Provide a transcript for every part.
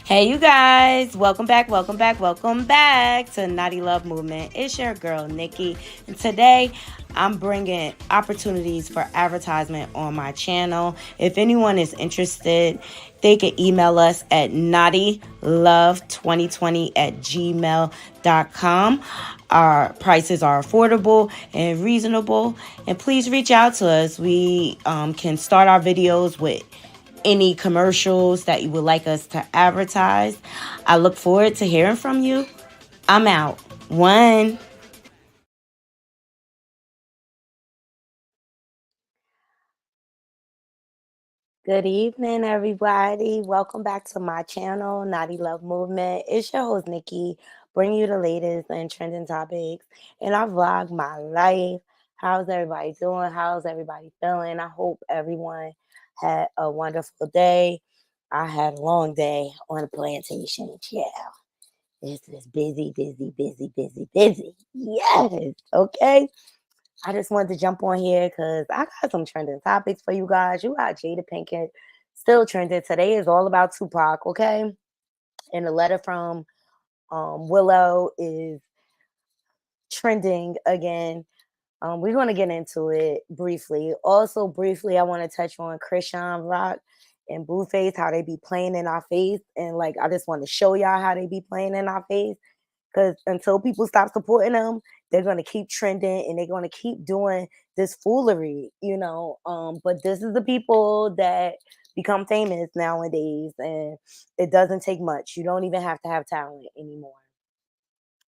Hey, you guys, welcome back to Naughty Love Movement. It's your girl, Nikki, and today I'm bringing opportunities for advertisement on my channel. If anyone is interested, they can email us at knottylove2020@gmail.com. Our prices are affordable and reasonable, and please reach out to us. We can start our videos with any commercials that you would like us to advertise. I look forward to hearing from you. I'm out. One. Good evening, everybody. Welcome back to my channel, Naughty Love Movement. It's your host, Nikki, bringing you the latest and trending topics. And I vlog my life. How's everybody doing? How's everybody feeling? I hope everyone had a wonderful day. I had a long day on the plantation. Yeah. This is busy. Yes. Okay. I just wanted to jump on here because I got some trending topics for you guys. You got Jada Pinkett still trending. Today is all about Tupac, okay? And the letter from Willow is trending again. We're going to get into it briefly. Also, briefly, I want to touch on Christian Rock and Blueface, how they be playing in our face. And like, I just want to show y'all how they be playing in our face. Because until people stop supporting them, they're going to keep trending and they're going to keep doing this foolery, you know. But this is the people that become famous nowadays, and it doesn't take much. You don't even have to have talent anymore.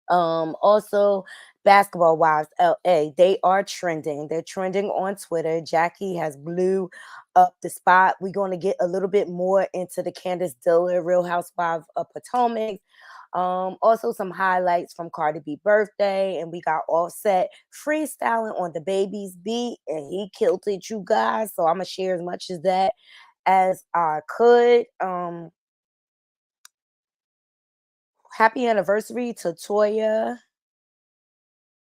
Also, Basketball Wives LA, they are trending. They're trending on Twitter. Jackie has blew up the spot. We're going to get a little bit more into the Candace Diller Real Housewives of Potomac. Also some highlights from Cardi B birthday, and we got Offset freestyling on the baby's beat, and he killed it, you guys. So I'm gonna share as much as that as I could. Happy anniversary to Toya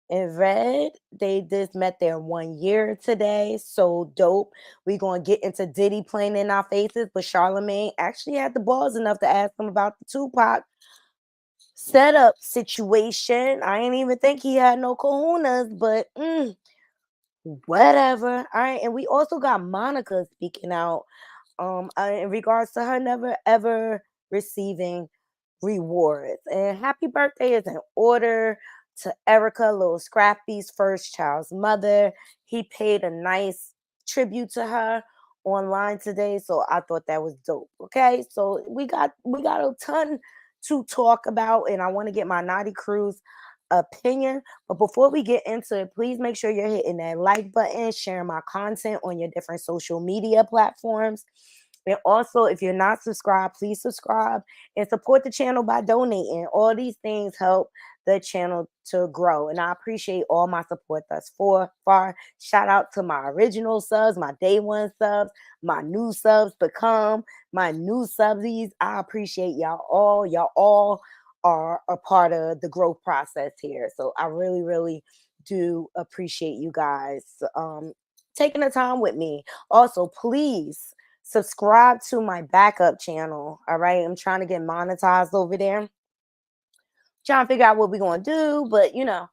and Red. They just met their 1 year today. So dope. We're going to get into Diddy playing in our faces, but Charlamagne actually had the balls enough to ask him about the Tupac setup situation. I didn't even think he had no kahunas, but whatever. All right. And we also got Monica speaking out in regards to her never ever receiving rewards. And happy birthday is in order to Erica, Little Scrappy's first child's mother. He paid a nice tribute to her online today, so I thought that was dope. Okay, so we got a ton to talk about, and I want to get my Naughty Crew's opinion. But before we get into it, please make sure you're hitting that like button, sharing my content on your different social media platforms. And also, if you're not subscribed, please subscribe and support the channel by donating. All these things help the channel to grow. And I appreciate all my support thus far. Shout out to my original subs, my day one subs, my new subs to come, my new subsies. I appreciate y'all all. Y'all all are a part of the growth process here. So I really, really do appreciate you guys taking the time with me. Also, please subscribe to my backup channel. All right. I'm trying to get monetized over there. Trying to figure out what we're going to do. But, you know,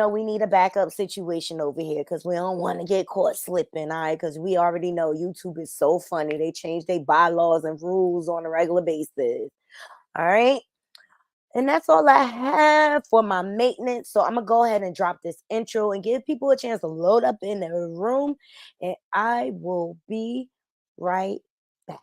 we need a backup situation over here because we don't want to get caught slipping. All right. Because we already know YouTube is so funny. They change their bylaws and rules on a regular basis. All right. And that's all I have for my maintenance. So I'm going to go ahead and drop this intro and give people a chance to load up in their room. And I will be right back.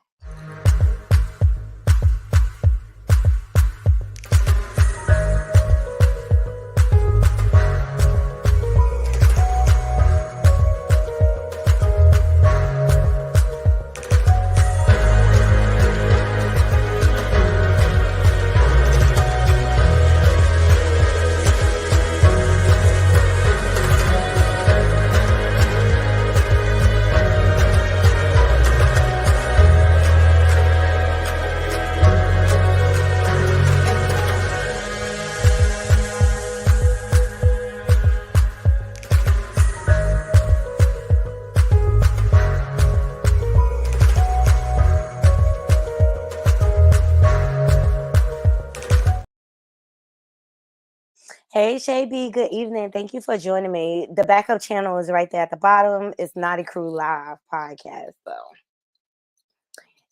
Hey Shay B, good evening. Thank you for joining me. The backup channel is right there at the bottom. It's Naughty Crew Live podcast. So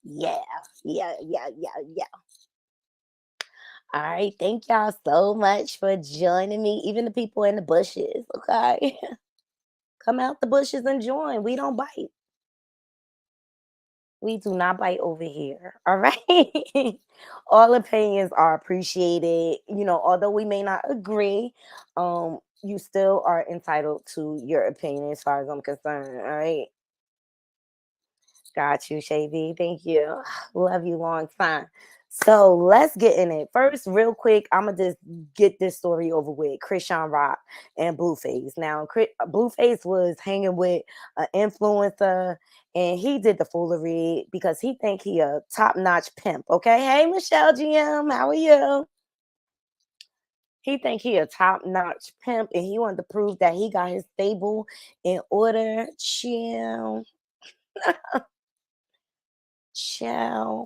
yeah, yeah. All right. Thank y'all so much for joining me. Even the people in the bushes. Okay. Come out the bushes and join. We don't bite. We do not bite over here. All right. All opinions are appreciated. Although we may not agree, you still are entitled to your opinion as far as I'm concerned. All right. Got you, Shavy. Thank you. Love you long time. So let's get in it. First, real quick, I'm gonna just get this story over with. Krishan Rock and Blueface. Now, Blueface was hanging with an influencer, and he did the foolery because he think he a top-notch pimp. Okay, hey Michelle GM, how are you? He think he a top-notch pimp, and he wanted to prove that he got his stable in order. Chill.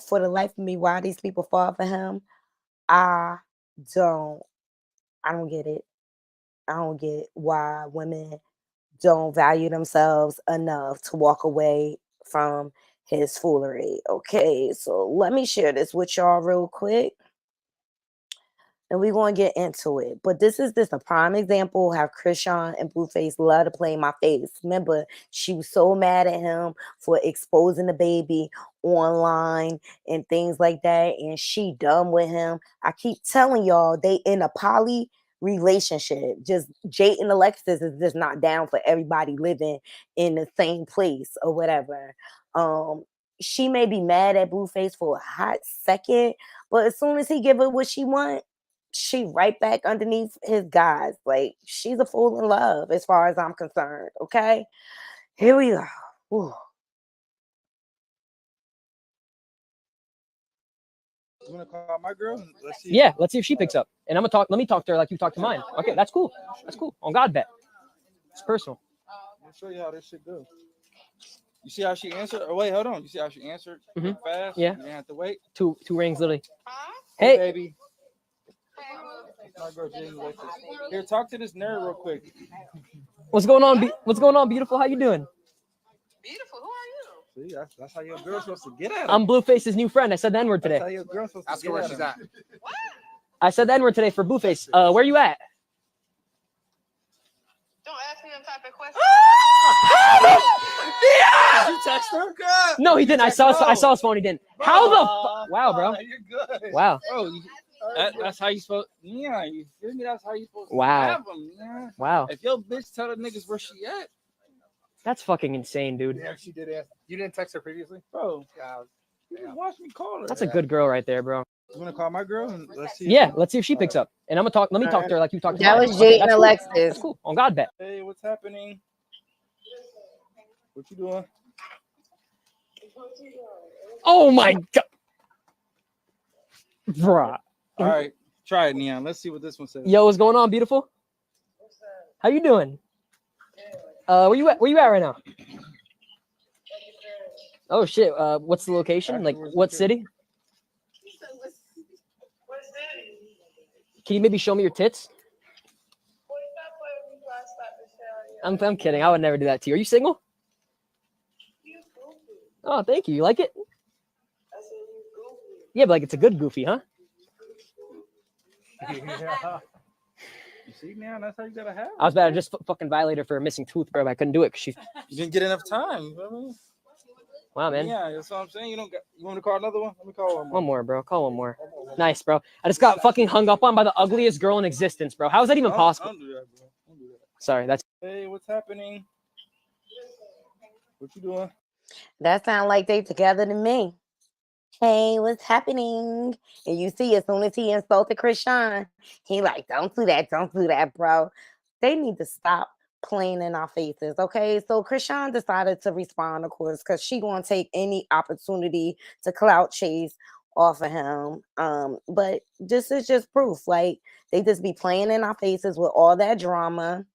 For the life of me, why these people fall for him, I don't. I don't get it. I don't get why women don't value themselves enough to walk away from his foolery. Okay, so let me share this with y'all real quick, and we're going to get into it. But this is just a prime example how Krishan and Blueface love to play in my face. Remember, she was so mad at him for exposing the baby online and things like that, and she done with him. I keep telling y'all, they in a poly relationship. Just Jade and Alexis is just not down for everybody living in the same place or whatever. She may be mad at Blueface for a hot second, but as soon as he give her what she want, she right back underneath his guys. Like, she's a fool in love as far as I'm concerned. Okay, here we go. Ooh. You want to call my girl? Let's see. Yeah, let's see if she picks up. And I'm gonna talk. Let me talk to her like you talked to mine. Okay, that's cool. That's cool. On God bet. It's personal. I'll show you how this shit goes. You see how she answered? Oh wait, hold on. You see how she answered fast? Yeah. You didn't have to wait. Two rings, literally. Hey, Hey, baby. My girl, Jada, Alexis. Here, talk to this nerd real quick. what's going on? What's going on, beautiful? How you doing? Beautiful. Who are you? See, that's how your girl's supposed to get at him. I'm Blueface's new friend. I said the N-word That's today. how your girl's supposed to Ask get her where at she's him. at. What? I said the N-word today for Blueface. Where you at? Don't ask me them type of questions. Did you text her? Good. No, he didn't. I saw his phone. He didn't. How the? Wow, bro. You're good. Wow. Bro, that's how you supposed. Yeah, you feel me? That's how you supposed to Wow. have them. Yeah. Wow. If your bitch tell the niggas where she at, That's fucking insane, dude. Yeah, she did ask. You didn't text her previously? bro, Yeah. you just watch me call her. That's a good girl right there, bro. You want to call my girl? And let's see. Yeah, let's see if she picks up. And I'm gonna talk. Let me talk to her like you talked to That mine. was Okay, Jade and that's cool. Alexis. That's cool. On God bet. Hey, what's happening? What you doing? Oh my god, bruh. All right, try it, Neon. Let's see what this one says. Yo, what's going on, beautiful? How you doing? Where you at? Where you at right now? Oh shit. What's the location? Like, what city? Can you maybe show me your tits? I'm kidding. I would never do that to you. Are you single? Oh, thank you. You like it? Yeah, but like it's a good goofy, huh? You see, Neon, that's how you gotta have it. I was about to just fucking violate her for a missing tooth, bro. But I couldn't do it because she. You didn't get enough time. You know what I mean? Wow, man. Yeah, that's what I'm saying. You want to call another one? Let me call one more. One more, bro. Call one more. Nice, bro. I just got fucking hung up on by the ugliest girl in existence, bro. How is that even possible? Don't do that, bro. Don't do that. Sorry, that's. Hey, what's happening? What you doing? That sound like they together to me. Hey, what's happening? And you see, as soon as he insulted Krishan, he like, don't do that, bro. They need to stop playing in our faces, okay? So Krishan decided to respond, of course, because she gonna take any opportunity to clout chase off of him. But this is just proof. Like, they just be playing in our faces with all that drama.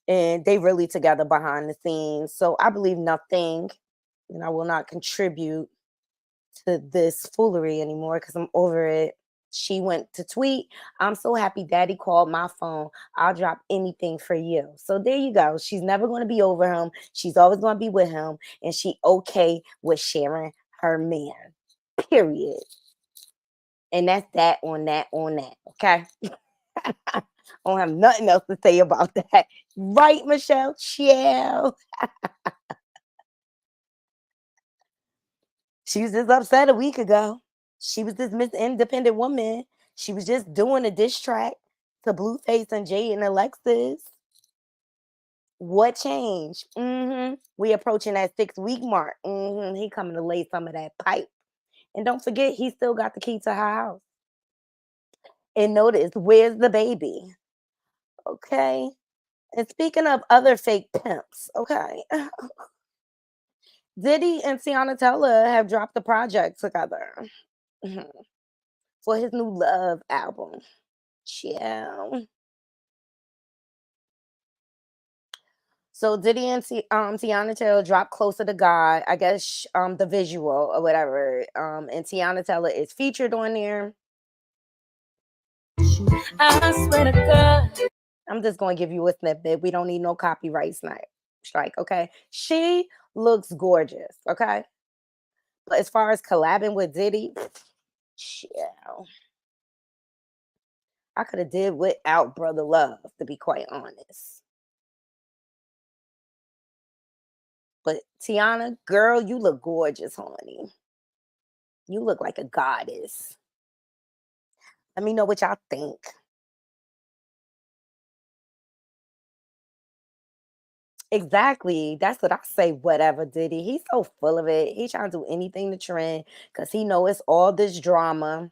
And they really together behind the scenes. So I believe nothing, and I will not contribute to this foolery anymore because I'm over it. She went to tweet, I'm so happy daddy called my phone. I'll drop anything for you. So there you go. She's never going to be over him. She's always going to be with him. And she okay with sharing her man. Period. And that's that on that on that. Okay. I don't have nothing else to say about that. Right, Michelle? Chill. She was just upset a week ago. She was this Miss Independent woman. She was just doing a diss track to Blueface and Jay and Alexis. What changed? We approaching that 6-week mark. He coming to lay some of that pipe. And don't forget, he still got the key to her house. And notice, where's the baby? Okay. And speaking of other fake pimps, okay. Diddy and Tiana Teller have dropped a project together for his new Love album. Chill. So Diddy and Tiana Taylor dropped Closer to God. I guess the visual or whatever. And Tiana Taylor is featured on there. I swear to God. I'm just gonna give you a snippet. We don't need no copyright strike, okay? She looks gorgeous, okay? But as far as collabing with Diddy, chill. I could have did without Brother Love, to be quite honest. But Tiana, girl, you look gorgeous, honey. You look like a goddess. Let me know what y'all think. Exactly. That's what I say. Whatever, Diddy. He's so full of it. He's trying to do anything to trend because he know it's all this drama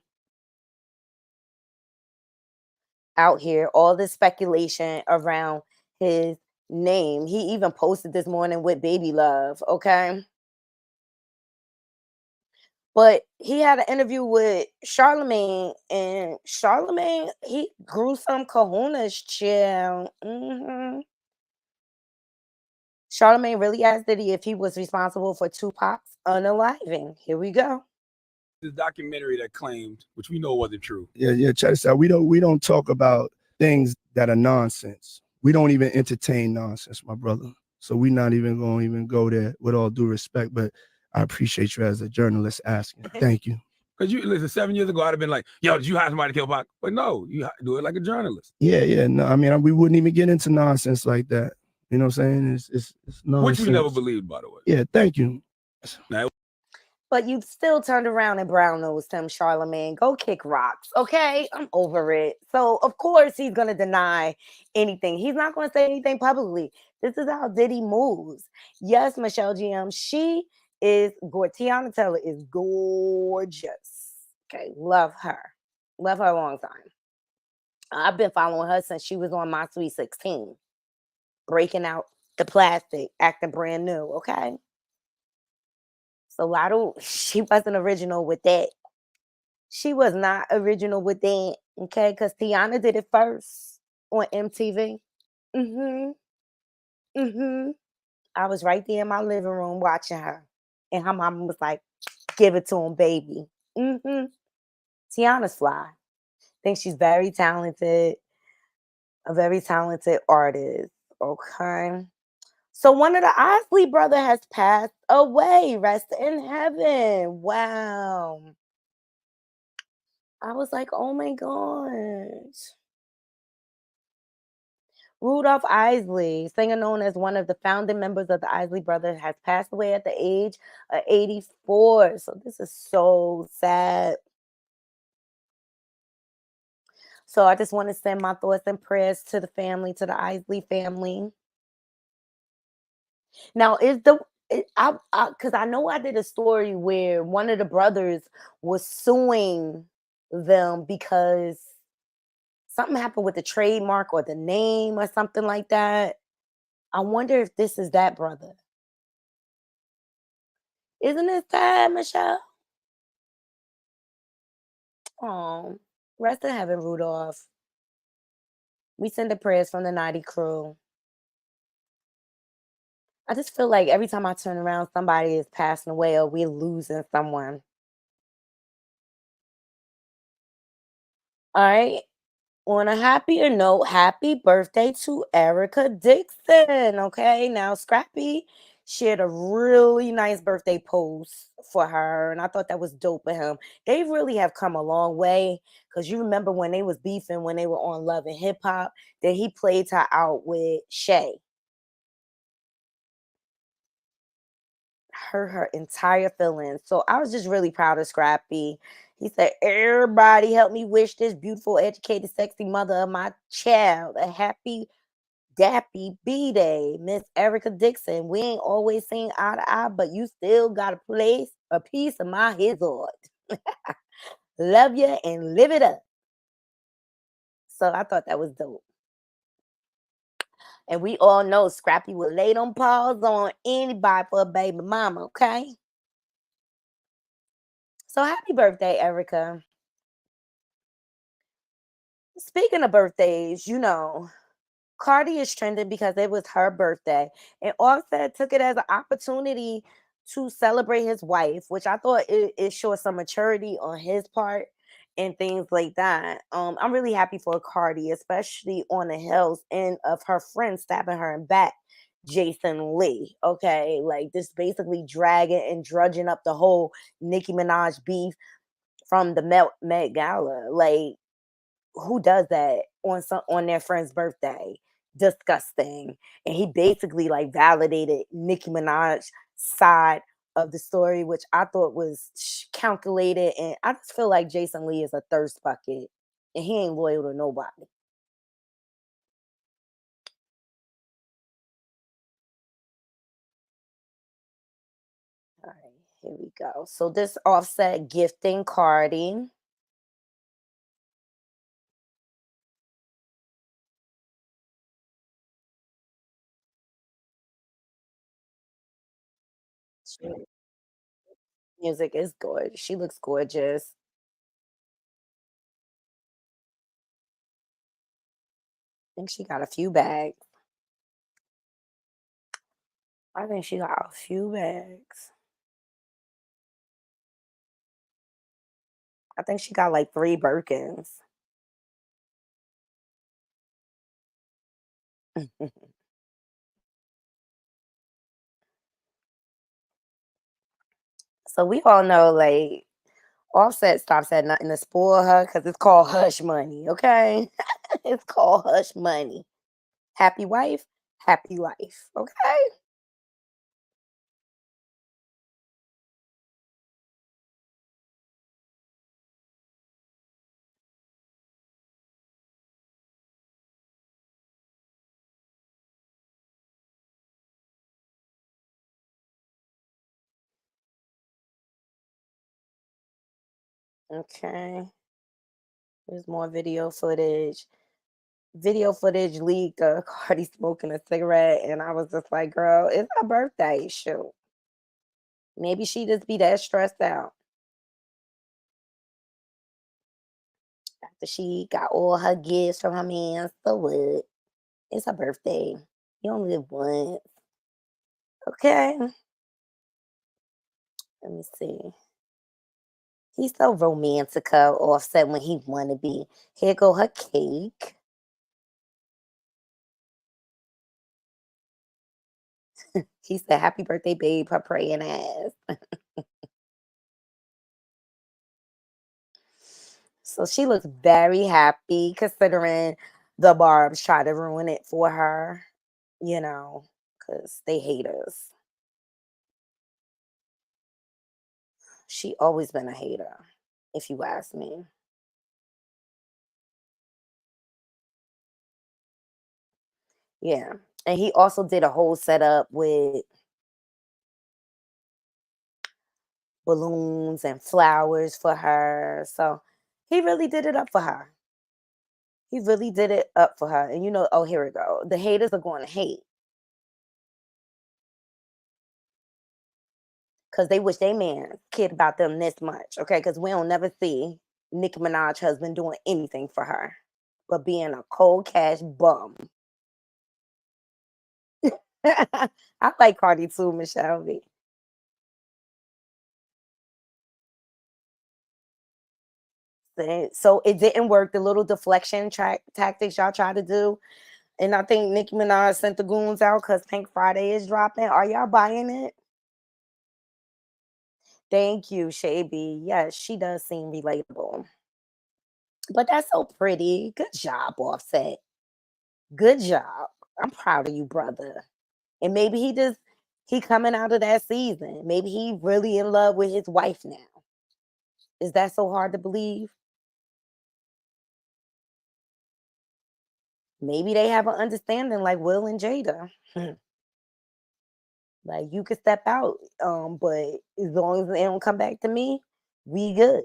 out here, all this speculation around his name. He even posted this morning with Baby Love, okay? But he had an interview with Charlemagne, and Charlemagne, he grew some kahunas, chill. Charlemagne really asked Diddy if he was responsible for Tupac's unaliving. Here we go. This documentary that claimed, which we know wasn't true. Yeah. Check this out. We don't talk about things that are nonsense. We don't even entertain nonsense, my brother. So we're not even going to even go there, with all due respect. But I appreciate you as a journalist asking. Thank you. Because you listen, 7 years ago, I'd have been like, yo, did you hire somebody to kill Pac? But no, you do it like a journalist. Yeah. No, I mean, we wouldn't even get into nonsense like that. You know what I'm saying? It's nonsense. Which we never believed, by the way. Yeah, thank you. Now, But you still turned around and brown-nosed him, Charlemagne. Go kick rocks, okay? I'm over it. So, of course, he's going to deny anything. He's not going to say anything publicly. This is how Diddy moves. Yes, Michelle GM, she is gorgeous. Tiana Taylor is gorgeous. Okay, love her. Love her a long time. I've been following her since she was on My Sweet 16. Breaking out the plastic, acting brand new, okay? So she wasn't original with that. She was not original with that, okay? Because Tiana did it first on MTV. I was right there in my living room watching her. And her mama was like, give it to him, baby. Tiana's fly. I think she's very talented. A very talented artist, okay? So one of the Isley brother has passed away. Rest in heaven. Wow. I was like, oh my gosh. Rudolph Isley, singer known as one of the founding members of the Isley Brothers, has passed away at the age of 84. So this is so sad. So I just want to send my thoughts and prayers to the family, to the Isley family. Now, because I know I did a story where one of the brothers was suing them because something happened with the trademark or the name or something like that. I wonder if this is that brother. Isn't it sad, Michelle? Oh, rest in heaven, Rudolph. We send the prayers from the Knotty crew. I just feel like every time I turn around, somebody is passing away or we're losing someone. All right. On a happier note, happy birthday to Erica Dixon. Okay. Now, Scrappy shared a really nice birthday post for her. And I thought that was dope of him. They really have come a long way. Because you remember when they was beefing, when they were on Love and Hip Hop, that he played her out with Shay. Hurt her entire feelings. So I was just really proud of Scrappy. He said, everybody help me wish this beautiful, educated, sexy mother of my child a happy, dappy B-Day. Miss Erica Dixon. We ain't always seen eye to eye, but you still got a piece of my heart. Love you and live it up. So I thought that was dope. And we all know Scrappy would lay them paws on anybody for a baby mama, okay? So happy birthday, Erica. Speaking of birthdays, Cardi is trending because it was her birthday. And Offset took it as an opportunity to celebrate his wife, which I thought it showed some maturity on his part and things like that. I'm really happy for Cardi, especially on the heels end of her friend stabbing her in back, Jason Lee. Okay, like this basically dragging and drudging up the whole Nicki Minaj beef from the Met Gala. Like, who does that on their friend's birthday? Disgusting. And he basically like validated Nicki Minaj's side of the story, which I thought was calculated. And I just feel like Jason Lee is a thirst bucket and he ain't loyal to nobody. All right, here we go. So this Offset gifting Cardi. Music is gorgeous. She looks gorgeous. I think she got a few bags. I think she got a few bags. I think she got like 3 Birkins. So we all know, like, Offset stops at nothing to spoil her because it's called hush money, okay? It's called hush money. Happy wife, happy life, okay? Okay. There's more video footage. Video footage leaked of Cardi smoking a cigarette, and I was just like, girl, it's her birthday. Shoot. Maybe she just be that stressed out after she got all her gifts from her man. So what? It's her birthday. You only live once. Okay. Let me see. He's so romantical, Offset when he wanna be. Here go her cake. He said, "Happy birthday, babe." Her praying ass. So she looks very happy considering the Barbs try to ruin it for her, because they hate us. She always been a hater, if you ask me. Yeah. And he also did a whole setup with balloons and flowers for her. So he really did it up for her. He really did it up for her. And oh, here we go. The haters are going to hate because they wish they man cared about them this much. Okay. Because we don't never see Nicki Minaj husband doing anything for her but being a cold cash bum. I like Cardi too, Michelle B. So it didn't work. The little deflection tactics y'all try to do. And I think Nicki Minaj sent the goons out because Pink Friday is dropping. Are y'all buying it? Thank you, Shaby. Yes, she does seem relatable. But that's so pretty. Good job, Offset. Good job. I'm proud of you, brother. And maybe he coming out of that season. Maybe he really in love with his wife now. Is that so hard to believe? Maybe they have an understanding like Will and Jada. Like you could step out, but as long as they don't come back to me, we good.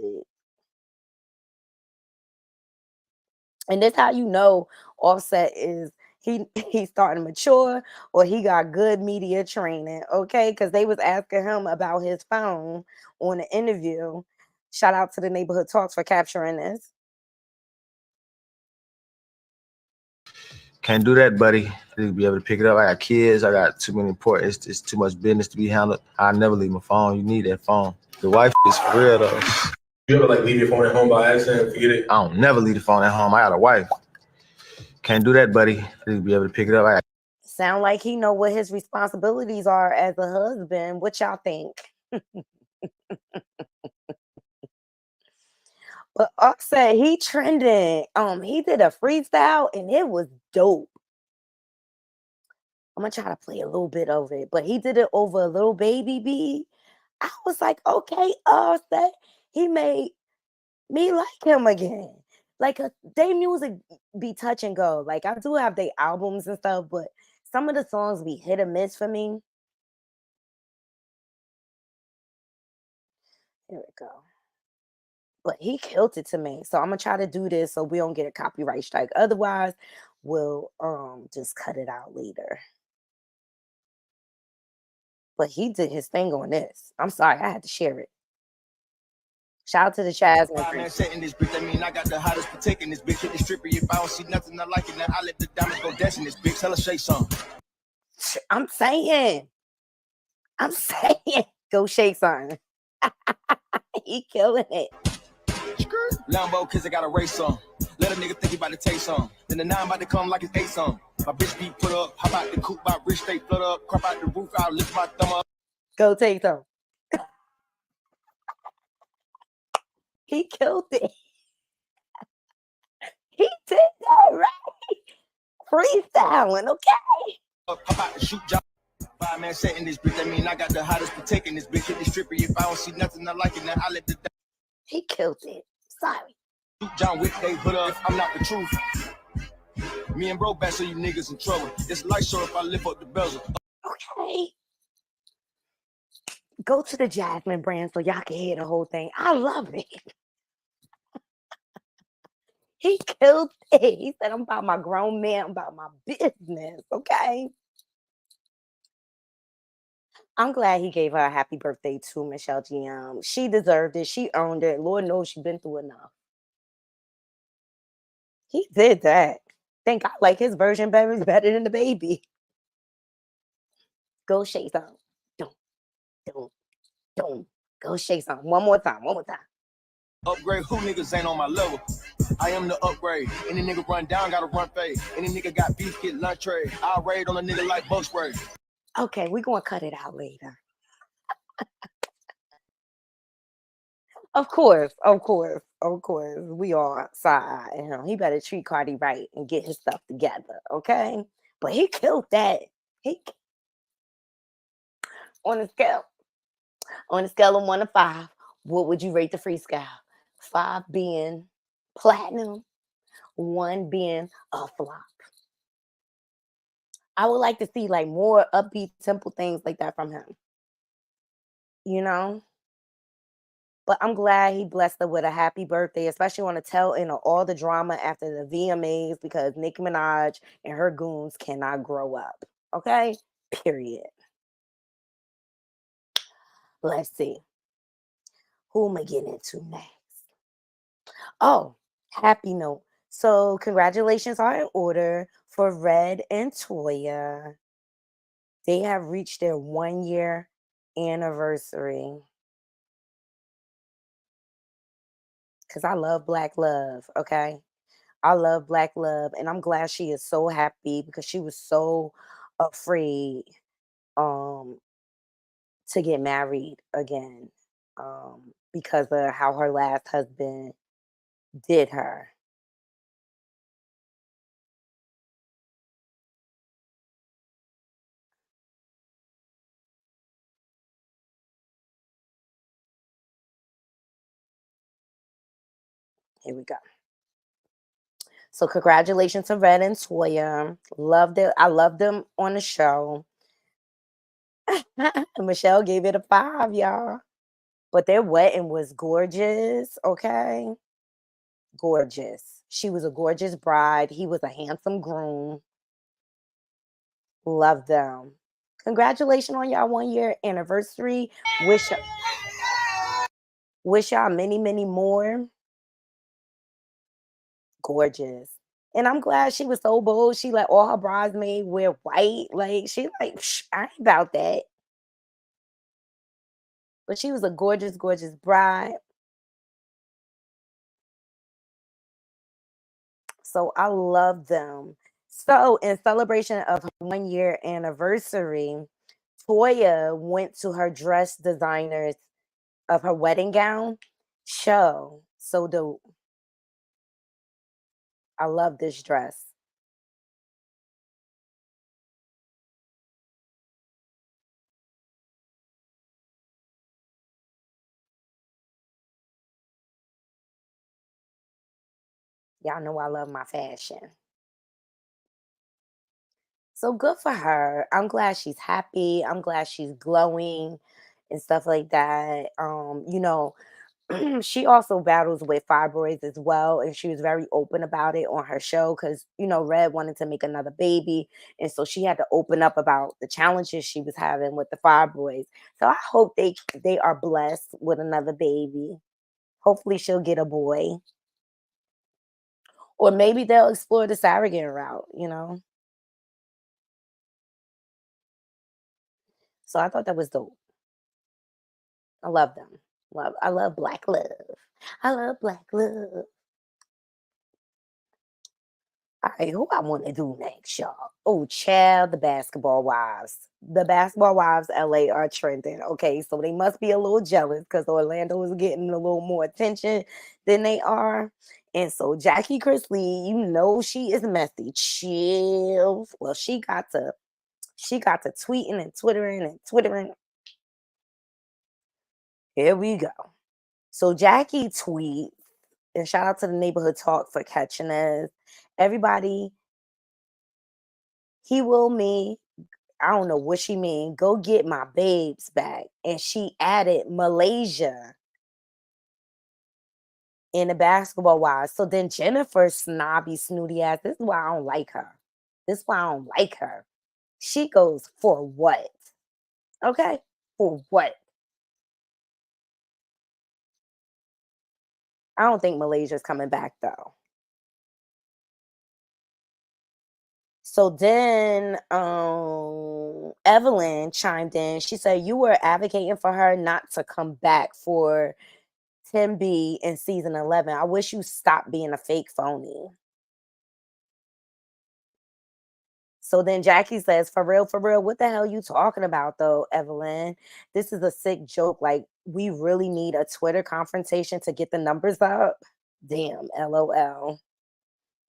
And that's how you know Offset is he's starting to mature or he got good media training, okay? Because they was asking him about his phone on the interview. Shout out to the Neighborhood Talks for capturing this. Can't do that, buddy. To be able to pick it up. I got kids. I got too many important. It's too much business to be handled. I never leave my phone. You need that phone. The wife is for real though. You ever like leave your phone at home by accident and forget it? I don't never leave the phone at home. I got a wife. Can't do that, buddy. To be able to pick it up. I got Sound like he know what his responsibilities are as a husband. What y'all think? But Offset, he trending. He did a freestyle and it was dope. I'm gonna try to play a little bit of it, but he did it over a little baby beat. I was like, okay, Offset, he made me like him again. Like they music be touch and go. Like I do have they albums and stuff, but some of the songs be hit or miss for me. Here we go. But he killed it to me. So I'm gonna try to do this so we don't get a copyright strike. Otherwise, we'll just cut it out later. But he did his thing on this. I'm sorry, I had to share it. Shout out to the Jasmine. Man, setting this bitch. I mean, I got the hottest protecting this bitch. Hit the stripper. If I don't see nothing I like it, then I let the diamonds go dancing this bitch. Tell her say something. I'm saying. Go shake something. He killing it. Lambo kids, I got a race on. Let a nigga think he about to take some. Then the 9 about to come like it's 8 some. My bitch be put up. How about the coupe? About rich, stay flood up. Crop out the roof, I'll lift my thumb up. Go take some. He killed it. He did that right. Freestyling, okay? How about the shoot job? 5-man setting this bitch. I mean, I got the hottest protecting this bitch. Hit the stripper. If I don't see nothing I like it, then I let the He killed it. Sorry. John Wick, they put up. I'm not the truth. Me and bro back, so you niggas in trouble. It's light show if I lift up the bezel. Okay. Go to the Jasmine brand so y'all can hear the whole thing. I love it. He killed it. He said, I'm about my grown man, I'm about my business, okay? I'm glad he gave her a happy birthday to Michelle GM. She deserved it. She earned it. Lord knows she's been through enough. He did that. Thank God, like his version better is better than the baby. Go shake some. Don't. Go shake some. One more time. Upgrade, who niggas ain't on my level? I am the upgrade. Any nigga run down, gotta run fade. Any nigga got beef, get lunch trade. I'll raid on a nigga like bug spray. Okay, we're going to cut it out later. Of course. We all side him. He better treat Cardi right and get his stuff together, okay? But he killed that. On a scale of 1 to 5, what would you rate the freestyle? 5 being platinum, 1 being a flop. I would like to see like more upbeat, simple things like that from him. You know? But I'm glad he blessed her with a happy birthday, especially on the tail end of all the drama after the VMAs, because Nicki Minaj and her goons cannot grow up. Okay? Period. Let's see. Who am I getting into next? Oh, happy note. So congratulations are in order for Red and Toya. They have reached their 1-year anniversary. because I love black love. Okay. I love black love. And I'm glad she is so happy because she was so afraid um to get married again. Because of how her last husband did her. Here we go. So congratulations to Red and Toya. Loved it. I loved them on the show. Michelle gave it a 5, y'all. But their wedding was gorgeous. Okay. Gorgeous. She was a gorgeous bride. He was a handsome groom. Love them. Congratulations on y'all 1-year anniversary. Wish y'all many, many more. Gorgeous. And I'm glad she was so bold. She let all her bridesmaids wear white. Like she like, "Psh, I ain't about that." But she was a gorgeous, gorgeous bride. So I love them. So in celebration of her 1-year anniversary, Toya went to her dress designers of her wedding gown show. So dope. I love this dress. Y'all know I love my fashion. So good for her. I'm glad she's happy. I'm glad she's glowing and stuff like that. She also battles with fibroids as well, and she was very open about it on her show because Red wanted to make another baby, and so she had to open up about the challenges she was having with the fibroids. So I hope they are blessed with another baby. Hopefully, she'll get a boy, or maybe they'll explore the surrogate route. So I thought that was dope. I love them. I love black love. I love black love. All right, who I want to do next, y'all? Oh, child, the basketball wives. The basketball wives LA are trending. Okay, so they must be a little jealous because Orlando is getting a little more attention than they are. And so Jackie Chrisley, she is messy. Chill. Well, she got to tweeting and twittering and twittering. Here we go. So Jackie tweets, and shout out to the neighborhood talk for catching us. Everybody, he will me. I don't know what she mean. Go get my babes back. And she added Malaysia in the basketball wise. So then Jennifer snobby snooty ass. This is why I don't like her. This is why I don't like her. She goes for what? Okay. For what? I don't think Malaysia's coming back though. So then Evelyn chimed in. She said, "You were advocating for her not to come back for 10B in season 11. I wish you stopped being a fake phony." So then Jackie says, for real, what the hell you talking about though, Evelyn? This is a sick joke. Like, we really need a Twitter confrontation to get the numbers up. Damn, LOL.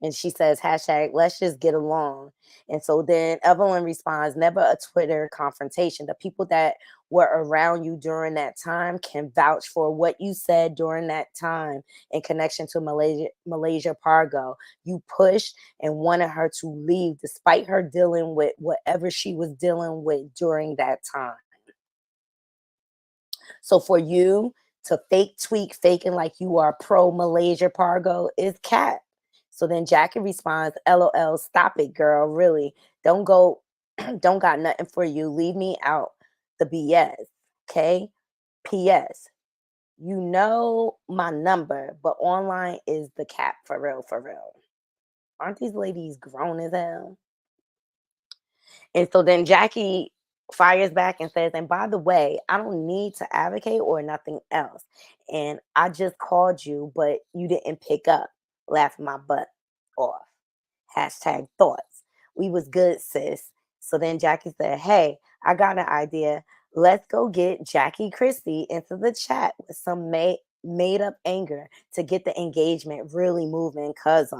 And she says, hashtag, let's just get along. And so then Evelyn responds, never a Twitter confrontation. The people that were around you during that time can vouch for what you said during that time in connection to Malaysia Pargo. You pushed and wanted her to leave despite her dealing with whatever she was dealing with during that time. So for you to fake tweak, faking like you are pro Malaysia Pargo is cat. So then Jackie responds, LOL, stop it, girl. Really. Don't got nothing for you. Leave me out the BS. Okay. PS. You know my number, but online is the cap for real, for real. Aren't these ladies grown as hell? And so then Jackie fires back and says, and by the way, I don't need to advocate or nothing else. And I just called you, but you didn't pick up. Laughing my butt off. Hashtag thoughts. We was good, sis. So then Jackie said, hey, I got an idea. Let's go get Jackie Christie into the chat with some made up anger to get the engagement really moving, cuz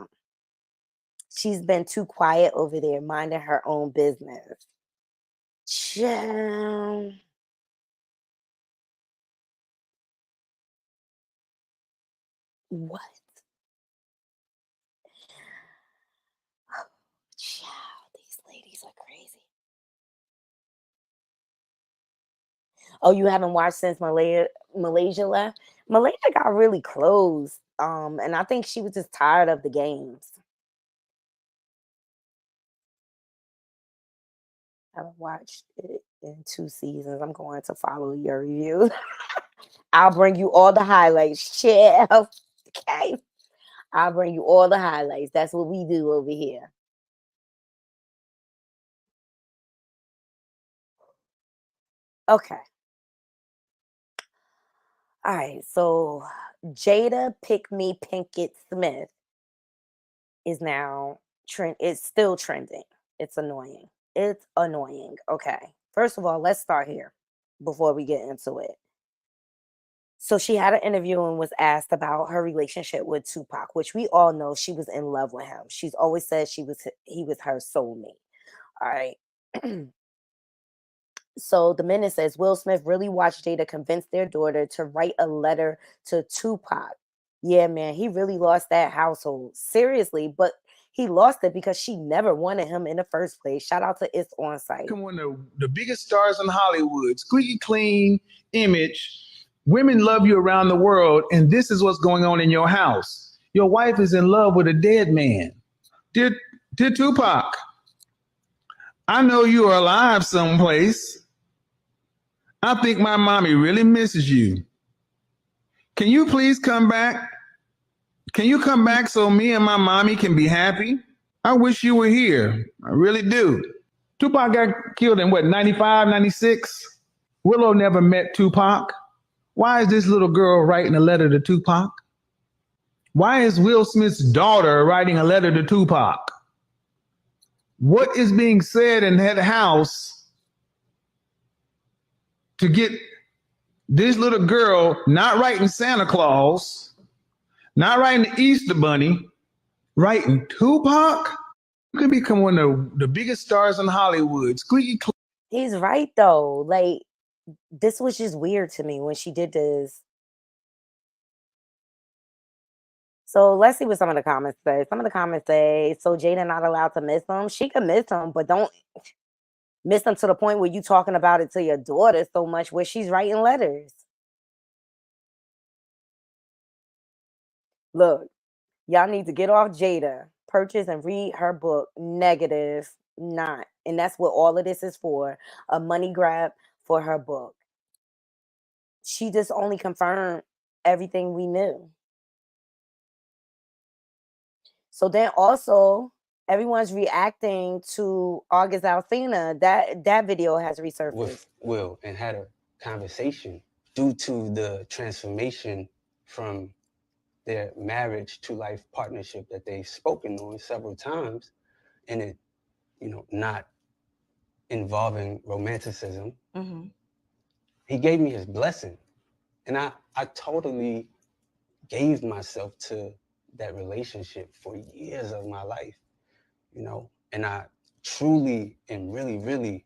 she's been too quiet over there minding her own business. Child. What? Child, these ladies are crazy. Oh, you haven't watched since Malaysia left? Malaysia got really close. And I think she was just tired of the games. I haven't watched it in 2 seasons. I'm going to follow your review. I'll bring you all the highlights. Chill. Okay. I'll bring you all the highlights. That's what we do over here. Okay. All right. So Jada Pick Me Pinkett Smith is now trend. It's still trending. It's annoying. It's annoying. Okay. First of all, let's start here before we get into it. So she had an interview and was asked about her relationship with Tupac, which we all know she was in love with him. She's always said he was her soulmate. All right. So the minute says Will Smith really watched Jada convince their daughter to write a letter to Tupac. Yeah, man, he really lost that household. Seriously, but he lost it because she never wanted him in the first place. Shout out to It's On Site. Come on, the biggest stars in Hollywood, squeaky clean image. Women love you around the world, and this is what's going on in your house. Your wife is in love with a dead man. Dear Tupac, I know you are alive someplace. I think my mommy really misses you. Can you please come back? Can you come back so me and my mommy can be happy? I wish you were here. I really do. Tupac got killed in what, 95, 96? Willow never met Tupac. Why is this little girl writing a letter to Tupac? Why is Will Smith's daughter writing a letter to Tupac? What is being said in that house to get this little girl not writing Santa Claus, not writing the Easter Bunny, writing Tupac? You could become one of the biggest stars in Hollywood. Squeaky clean. He's right though. Like, this was just weird to me when she did this. So let's see what some of the comments say. Some of the comments say, so Jada not allowed to miss him. She can miss him, but don't miss him to the point where you talking about it to your daughter so much where she's writing letters. Look, y'all need to get off Jada, purchase and read her book, Negative Not. And that's what all of this is for, a money grab for her book. She just only confirmed everything we knew. So then also, everyone's reacting to August Alsina. That video has resurfaced. With Will and had a conversation due to the transformation from their marriage to life partnership that they've spoken on several times, and it, not involving romanticism. Mm-hmm. He gave me his blessing, and I totally gave myself to that relationship for years of my life, and I truly and really, really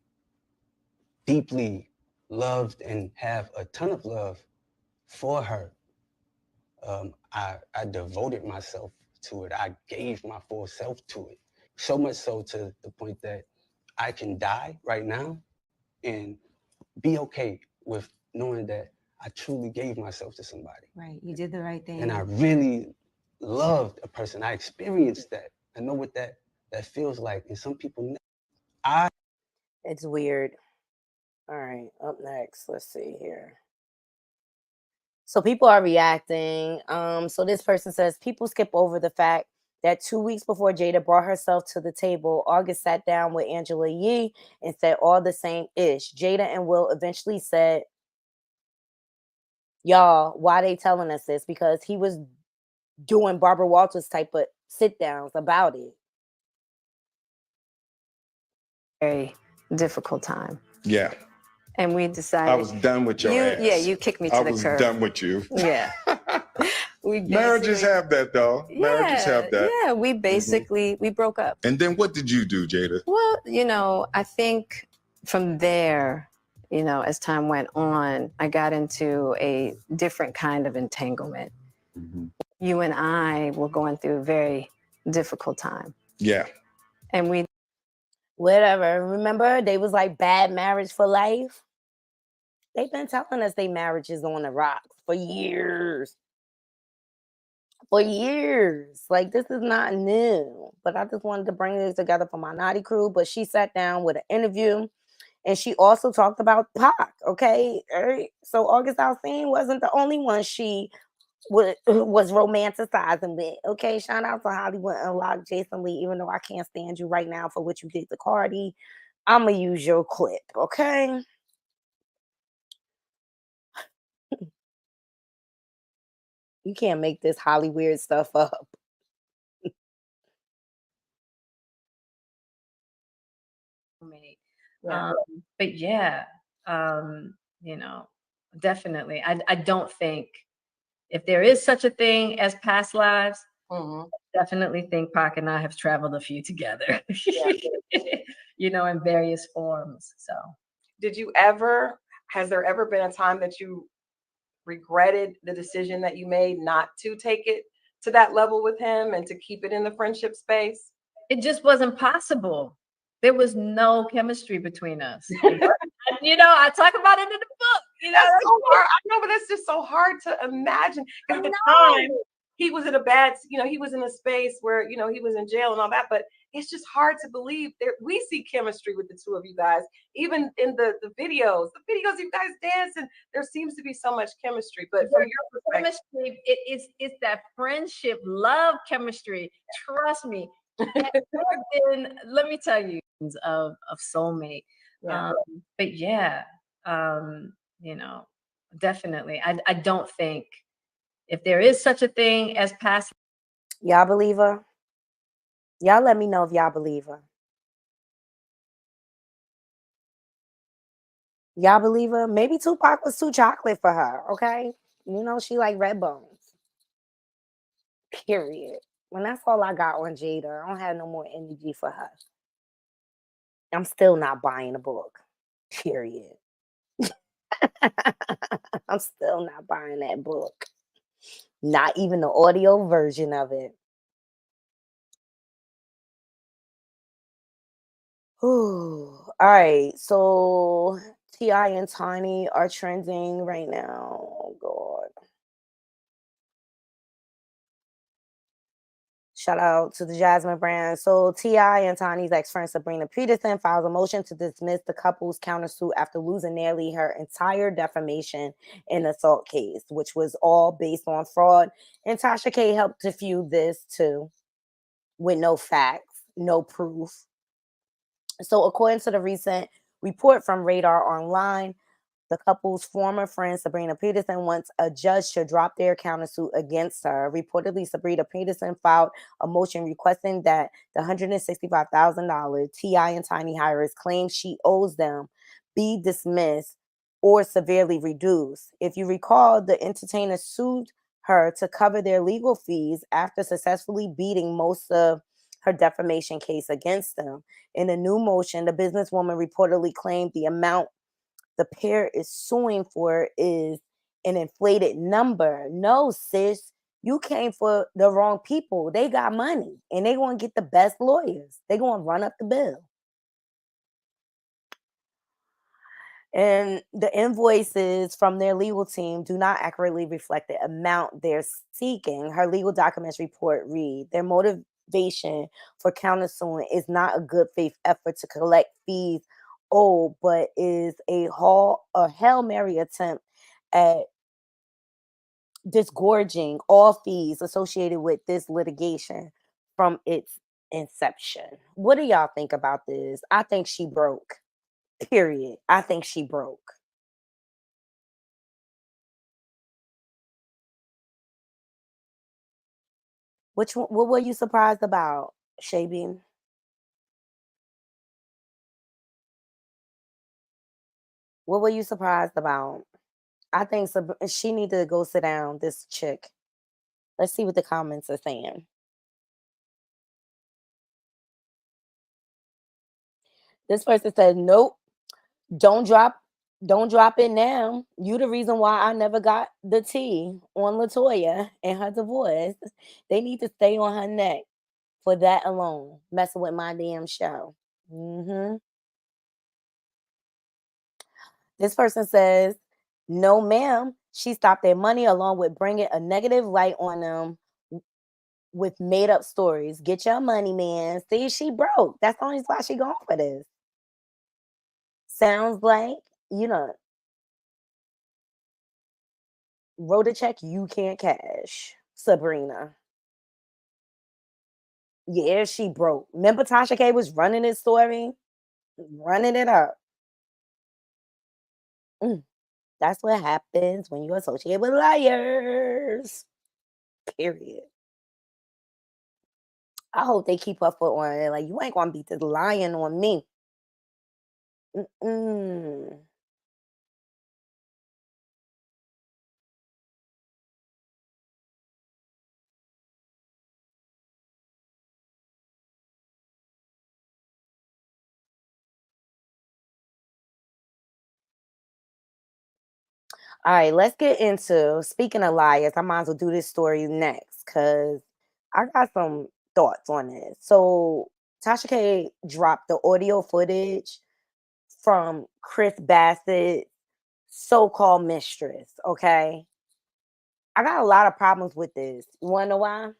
deeply loved and have a ton of love for her. I devoted myself to it. I gave my full self to it. So much so to the point that I can die right now and be okay with knowing that I truly gave myself to somebody. Right, you did the right thing. And I really loved a person. I experienced that. I know what that feels like. And some people, It's weird. All right, up next, let's see here. So people are reacting. So this person says, people skip over the fact that 2 weeks before Jada brought herself to the table, August sat down with Angela Yee and said all the same ish. Jada and Will eventually said, y'all, why they telling us this? Because he was doing Barbara Walters type of sit downs about it. Very difficult time. Yeah. And we decided. I was done with your ass. Yeah, you kicked me to the curb. I was done with you. Yeah. Marriages have that, though. Marriages have that. Yeah, we basically, we broke up. And then what did you do, Jada? Well, you know, I think from there, you know, as time went on, I got into a different kind of entanglement. You and I were going through a very difficult time. Yeah. And we... Whatever. Remember, they was like bad marriage for life. They've been telling us they marriage is on the rocks for years. For years. Like, this is not new. But I just wanted to bring this together for my naughty crew. But she sat down with an interview. And she also talked about Pac, okay? So August Alsina wasn't the only one she was romanticizing with. Okay, shout out to Hollywood Unlocked, Jason Lee, even though I can't stand you right now for what you did to Cardi. I'm going to use your clip, okay? You can't make this Hollywood stuff up. But yeah, you know, definitely. I don't think if there is such a thing as past lives, I definitely think Pac and I have traveled a few together, you know, in various forms. So has there ever been a time that you regretted the decision that you made not to take it to that level with him and to keep it in the friendship space? It just wasn't possible. There was no chemistry between us. You know, I talk about it in the book. You know, that's so hard. I know, but that's just so hard to imagine. At the time, he was in a bad, you know, he was in a space where, you know, he was in jail and all that, but it's just hard to believe that we see chemistry with the two of you guys, even in the videos you guys dance, and there seems to be so much chemistry. But from your perspective, chemistry, it's that friendship, love chemistry. Trust me. Let me tell you of soulmate. But yeah, you know, definitely. I don't think if there is such a thing as past. Y'all believe her? Y'all let me know if y'all believe her. Y'all believe her? Maybe Tupac was too chocolate for her, okay? You know, she like red bones. Period. When that's all I got on Jada, I don't have no more energy for her. I'm still not buying a book. Period. I'm still not buying that book. Not even the audio version of it. Ooh. All right. So T.I. and Tiny are trending right now. Oh, God. Shout out to the Jasmine brand. So T.I. and Tiny's ex-friend Sabrina Peterson files a motion to dismiss the couple's countersuit after losing nearly her entire defamation and assault case, which was all based on fraud. And Tasha K helped defuse this too, with no facts, no proof. So according to the recent report from Radar Online, the couple's former friend, Sabrina Peterson, wants a judge to drop their countersuit against her. Reportedly, Sabrina Peterson filed a motion requesting that the $165,000 T.I. and Tiny Hirers claim she owes them be dismissed or severely reduced. If you recall, the entertainer sued her to cover their legal fees after successfully beating most of her defamation case against them. In a new motion, the businesswoman reportedly claimed the amount the pair is suing for is an inflated number. No, sis, you came for the wrong people. They got money and they going to get the best lawyers. They going to run up the bill. And the invoices from their legal team do not accurately reflect the amount they're seeking. Her legal documents report read, their motivation for countersuing is not a good faith effort to collect fees but is a Hail Mary attempt at disgorging all fees associated with this litigation. from its inception. What do y'all think about this? I think she broke. Period. I think she broke. Which one, what were you surprised about, Shabeam? What were you surprised about? I think she need to go sit down, this chick. Let's see what the comments are saying. This person said, nope, don't drop, don't drop it now. You the reason why I never got the tea on Latoya and her divorce. They need to stay on her neck for that alone. Messing with my damn show. This person says, no, ma'am. She stopped their money along with bringing a negative light on them with made up stories. Get your money, man. See, she broke. That's the only why she going for this. Sounds like, wrote a check you can't cash, Sabrina. Yeah, she broke. Remember Tasha K was running his story? Running it up. That's what happens when you associate with liars. Period. I hope they keep her foot on it. Like, you ain't gonna beat this lying on me. All right, let's get into, speaking of liars, I might as well do this story next because I got some thoughts on it. So Tasha K dropped the audio footage from Chris Bassett's so-called mistress, okay? I got a lot of problems with this. You wanna know why?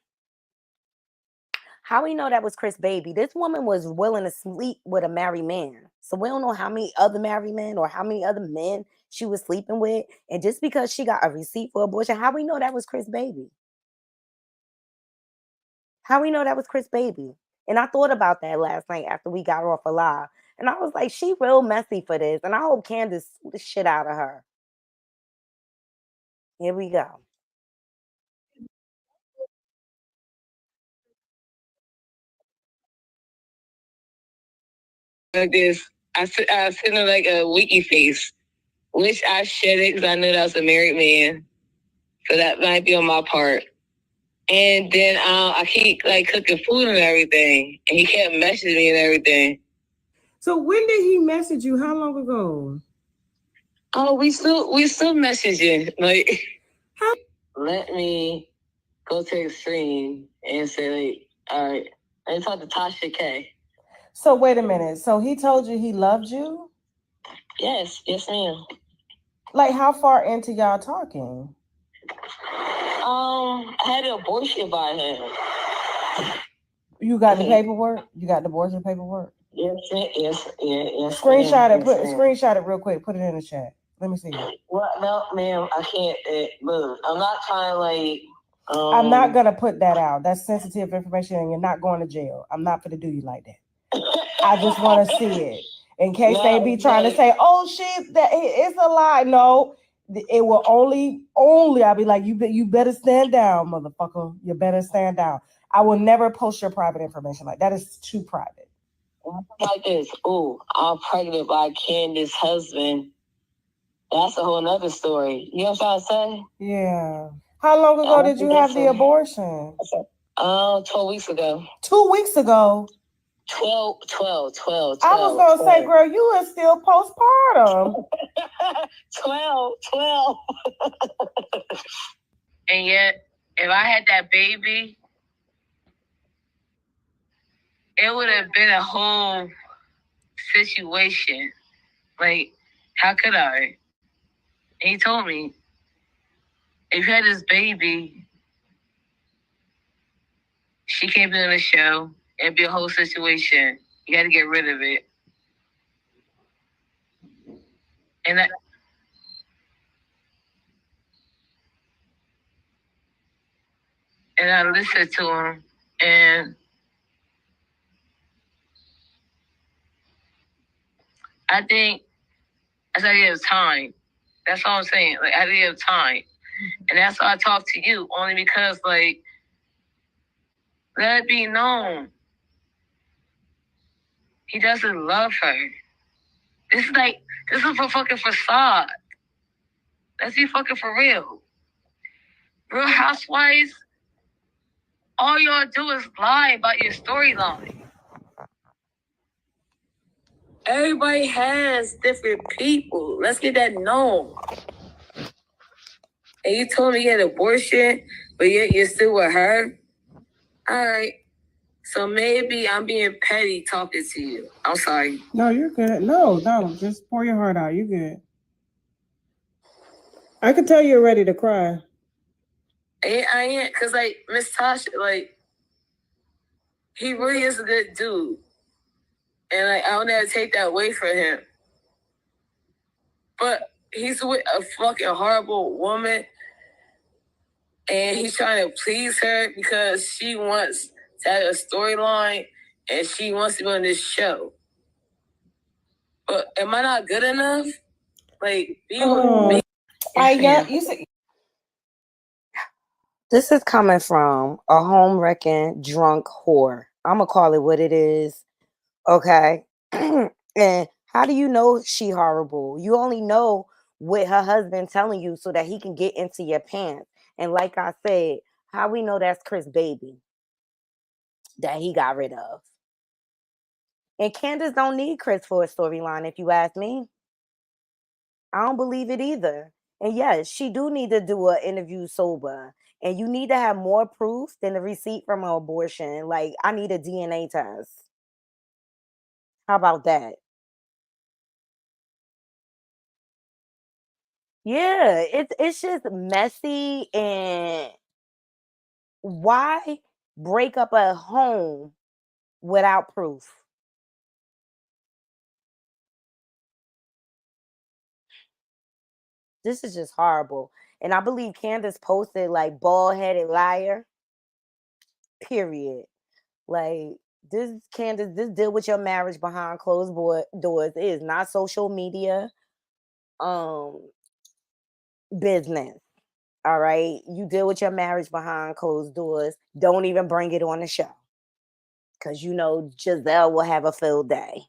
How we know that was Chris' baby? This woman was willing to sleep with a married man. So we don't know how many other married men or how many other men she was sleeping with. And just because she got a receipt for abortion, how we know that was Chris' baby? How we know that was Chris' baby? And I thought about that last night after we got off a live. And I was like, she real messy for this. And I hope Candace sue the shit out of her. Here we go. Like this, I sent her like a wiki face, which I shed it because I knew that was a married man. So that might be on my part. And then I keep like cooking food and everything, and he kept messaging me and everything. So when did he message you? How long ago? Oh, we still messaging. Like, let me go to extreme and say, like, all right, let's talk to Tasha K. So wait a minute. So he told you he loved you? Yes, ma'am. Like, how far into y'all talking? I had an abortion by him. You got the paperwork? You got the abortion paperwork? Yes. Screenshot it. Screenshot it real quick. Put it in the chat. Let me see it. Well, no, ma'am, I can't. Look, I'm not trying to like. I'm not gonna put that out. That's sensitive information, and you're not going to jail. I'm not gonna do you like that. I just want to see it in case they be trying to say, "Oh shit, that it's a lie." No, it will only. I'll be like, you better stand down, motherfucker. You better stand down. I will never post your private information like that. Is too private. Like this. Oh, I'm pregnant by Candace's husband. That's a whole nother story. You know what I'm trying to say? Yeah. How long ago did you have the abortion? 12 weeks ago. 2 weeks ago. 12. I was gonna say, girl, you are still postpartum. 12. And yet, if I had that baby, it would have been a whole situation. Like, how could I? And he told me, if you had this baby, she can't be on the show. It'd be a whole situation. You got to get rid of it. And I listened to him, and I think I said it was time. That's all I'm saying. Like, I think it was time. And that's why I talk to you, only because, like, let it be known. He doesn't love her. This is a fucking facade. Let's be fucking for real. Real Housewives, all y'all do is lie about your storyline. Everybody has different people. Let's get that known. And you told me you had an abortion, but yet you're still with her? All right. So maybe I'm being petty talking to you. I'm sorry. No, you're good. No, just pour your heart out. You're good. I can tell you're ready to cry. I ain't, because, like, Miss Tasha, like, he really is a good dude. And, like, I'll never take that away from him. But he's with a fucking horrible woman. And he's trying to please her because she wants to have a storyline and she wants to be on this show. But am I not good enough? Like, be with me. You said This is coming from a home wrecking drunk whore. I'm gonna call it what it is. Okay. And how do you know she horrible? You only know what her husband telling you so that he can get into your pants. And like I said, how we know that's Chris' baby that he got rid of. And Candace don't need Chris for a storyline, if you ask me. I don't believe it either. And yes, she do need to do an interview sober. And you need to have more proof than the receipt from an abortion. Like, I need a DNA test. How about that? Yeah, it's just messy. And why break up a home without proof? This is just horrible. And I believe Candace posted like bald-headed liar. Period. Like, this Candace, this deal with your marriage behind closed doors is not social media business. All right. You deal with your marriage behind closed doors. Don't even bring it on the show. Cause you know Giselle will have a field day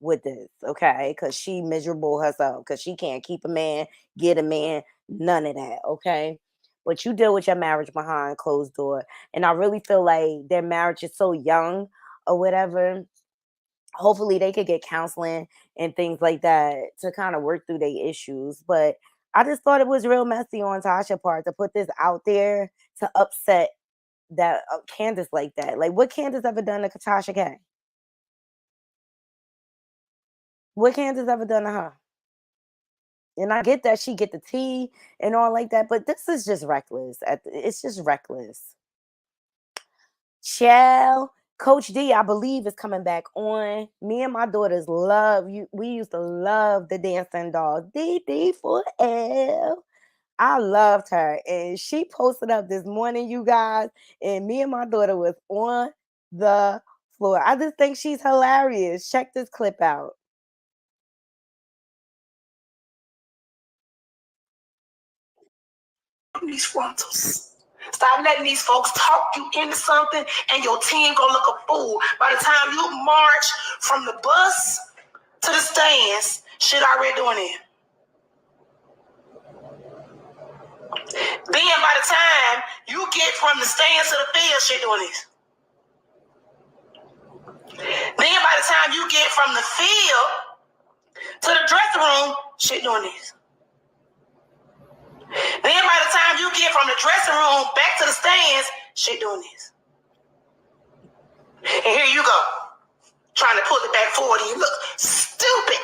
with this, okay? Because she miserable herself, because she can't keep a man, get a man, none of that, okay? But you deal with your marriage behind closed door. And I really feel like their marriage is so young or whatever. Hopefully they could get counseling and things like that to kind of work through their issues. But I just thought it was real messy on Tasha's part to put this out there to upset that Candace like that. Like, what Candace ever done to Tasha K? What Candace ever done to her? And I get that she get the tea and all like that, but this is just reckless. It's just reckless. Child, Coach D, I believe, is coming back on. Me and my daughters love you. We used to love the dancing doll, DD for L. I loved her, and she posted up this morning, you guys, and me and my daughter was on the floor. I just think she's hilarious. Check this clip out. These frontals. Stop letting these folks talk you into something and your team gonna look a fool. By the time you march from the bus to the stands, shit already doing it. Then by the time you get from the stands to the field, shit doing this. Then by the time you get from the field to the dressing room, shit doing this. Then by the time you get from the dressing room back to the stands, shit doing this. And here you go, trying to pull it back forward and you look stupid.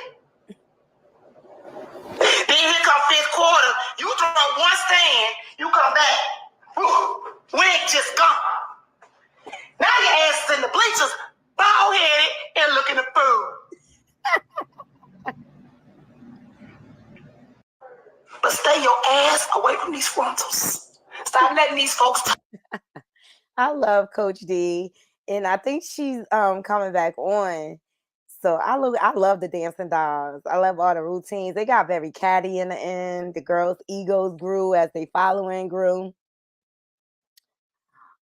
Then here come fifth quarter, you throw one stand, you come back, wig just gone. Now your ass is in the bleachers, bald-headed and looking a fool. But stay your ass away from these frontals. Stop letting these folks talk. I love Coach D, and I think she's coming back on So I love the dancing dolls. I love all the routines. They got very catty in the end. The girls' egos grew as they following grew.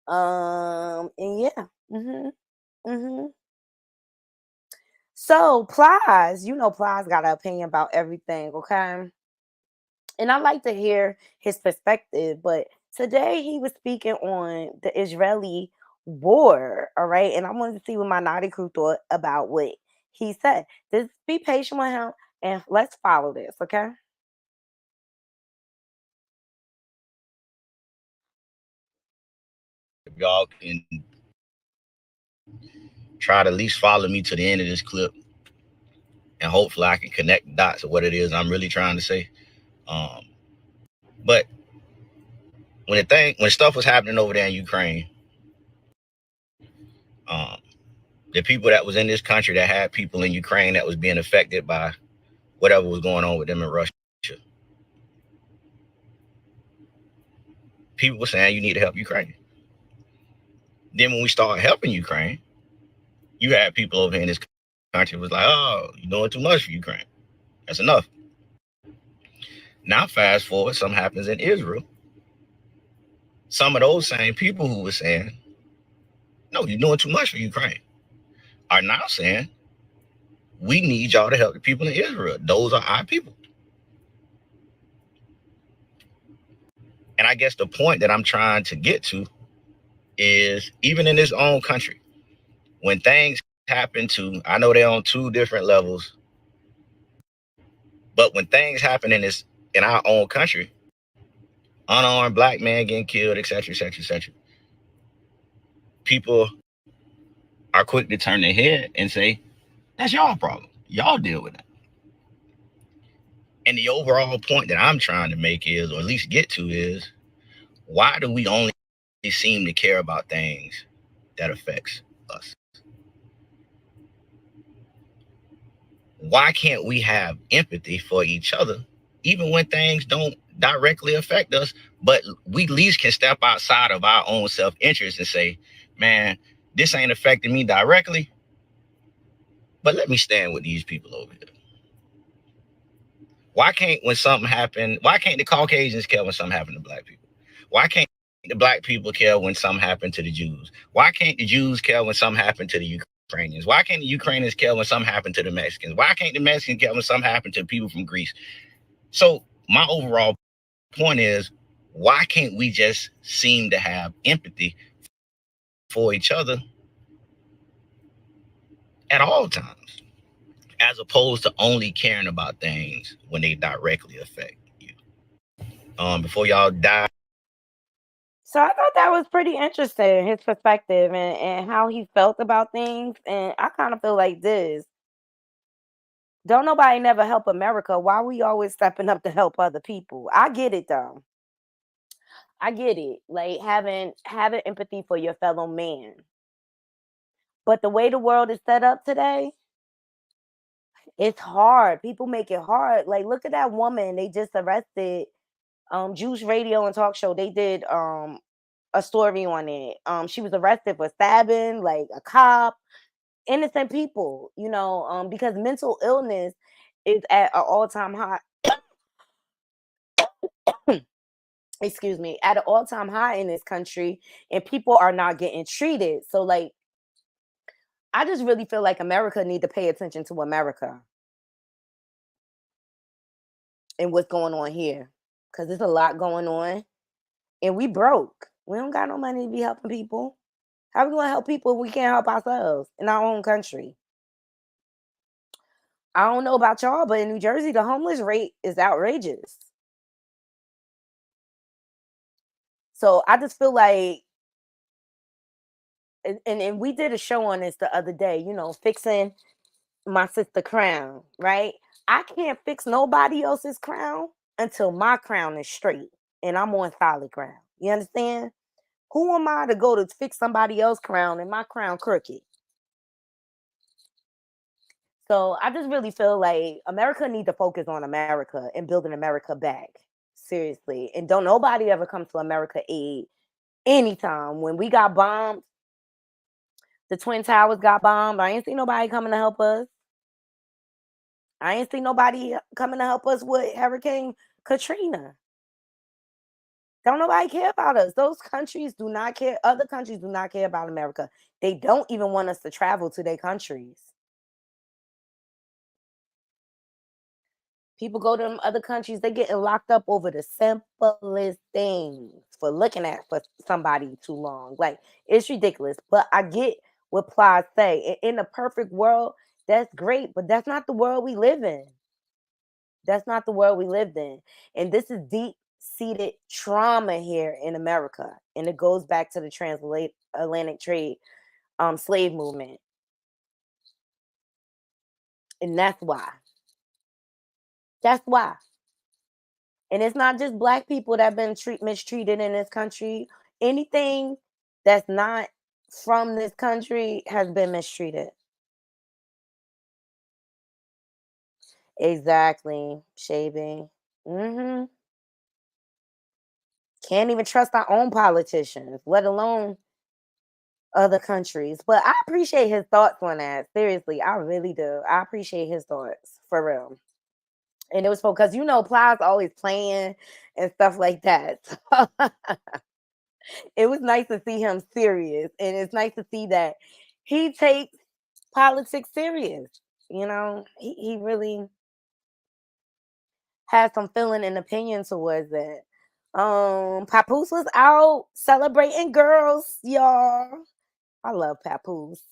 And yeah. So Plies, Plies got an opinion about everything, okay? And I like to hear his perspective, but today he was speaking on the Israeli war, all right? And I wanted to see what my naughty crew thought about what he said. Just be patient with him and let's follow this, okay? If y'all can try to at least follow me to the end of this clip, and hopefully I can connect dots of what it is I'm really trying to say. But when stuff was happening over there in Ukraine, the people that was in this country that had people in Ukraine that was being affected by whatever was going on with them in Russia, people were saying you need to help Ukraine. Then when we started helping Ukraine, you had people over here in this country was like, oh, you're doing too much for Ukraine. That's enough. Now fast forward, something happens in Israel. Some of those same people who were saying, no, you're doing too much for Ukraine, are now saying, we need y'all to help the people in Israel. Those are our people. And I guess the point that I'm trying to get to is even in his own country, when things happen to, I know they're on two different levels, but when things happen in our own country, unarmed black man getting killed, et cetera, et cetera, et cetera, people are quick to turn their head and say, that's y'all problem. Y'all deal with that. And the overall point that I'm trying to make is, or at least get to is, why do we only seem to care about things that affects us? Why can't we have empathy for each other, even when things don't directly affect us, but we at least can step outside of our own self-interest and say, man, this ain't affecting me directly, but let me stand with these people over here. Why can't the Caucasians care when something happened to black people? Why can't the black people care when something happened to the Jews? Why can't the Jews care when something happened to the Ukrainians? Why can't the Ukrainians care when something happened to the Mexicans? Why can't the Mexicans care when something happened to people from Greece? So my overall point is, why can't we just seem to have empathy for each other at all times, as opposed to only caring about things when they directly affect you? Before y'all die. So I thought that was pretty interesting, his perspective and how he felt about things. And I kind of feel like this. Don't nobody never help America. Why we always stepping up to help other people? I get it though. I get it. Like having empathy for your fellow man. But the way the world is set up today, it's hard. People make it hard. Like look at that woman they just arrested. Juice Radio and Talk Show, they did a story on it. She was arrested for stabbing like a cop, innocent people, because mental illness is at an all-time high. Excuse me, at an all-time high in this country, and people are not getting treated. So like, I just really feel like America need to pay attention to America and what's going on here, because there's a lot going on, and we broke. We don't got no money to be helping people. How we gonna help people if we can't help ourselves in our own country? I don't know about y'all, but in New Jersey, the homeless rate is outrageous. So I just feel like, and we did a show on this the other day, fixing my sister crown, right? I can't fix nobody else's crown until my crown is straight and I'm on solid ground. You understand? Who am I to go to fix somebody else's crown and my crown crooked? So I just really feel like America need to focus on America and building America back. Seriously. And don't nobody ever come to America aid anytime. When we got bombed, the Twin Towers got bombed, I ain't see nobody coming to help us. I ain't seen nobody coming to help us with Hurricane Katrina. Don't nobody care about us. Those countries do not care. Other countries do not care about America. They don't even want us to travel to their countries. People go to them other countries, they getting locked up over the simplest things for looking at for somebody too long. Like, it's ridiculous. But I get what Plies say. In a perfect world, that's great, but that's not the world we live in. That's not the world we lived in. And this is deep-seated trauma here in America. And it goes back to the transatlantic trade slave movement. And that's why. That's why. And it's not just black people that have been mistreated in this country. Anything that's not from this country has been mistreated. Exactly, Shaving. Mm-hmm. Can't even trust our own politicians, let alone other countries. But I appreciate his thoughts on that. Seriously, I really do. I appreciate his thoughts for real. And it was because Plies always playing and stuff like that. It was nice to see him serious, and it's nice to see that he takes politics serious. He really has some feeling and opinion towards it. Papoose was out celebrating girls, y'all. I love Papoose.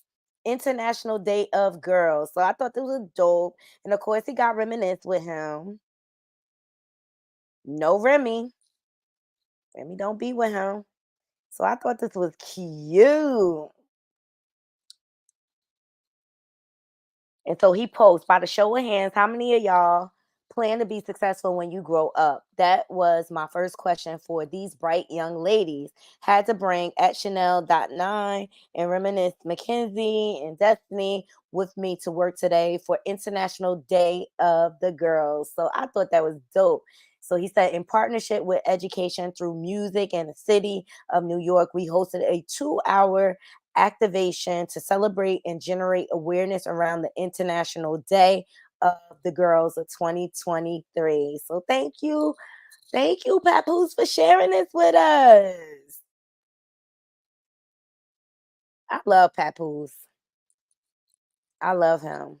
International Day of Girls. So I thought this was dope. And of course, he got reminisced with him. No Remy. Remy don't be with him. So I thought this was cute. And so he posts, by the show of hands, how many of y'all plan to be successful when you grow up? That was my first question for these bright young ladies. Had to bring at Chanel.9 and reminisce Mackenzie and Destiny with me to work today for International Day of the Girls. So I thought that was dope. So he said, in partnership with Education Through Music and the City of New York, we hosted a 2-hour activation to celebrate and generate awareness around the International Day of the Girls of 2023. So thank you, Papoose, for sharing this with us. I love Papoose. I love him.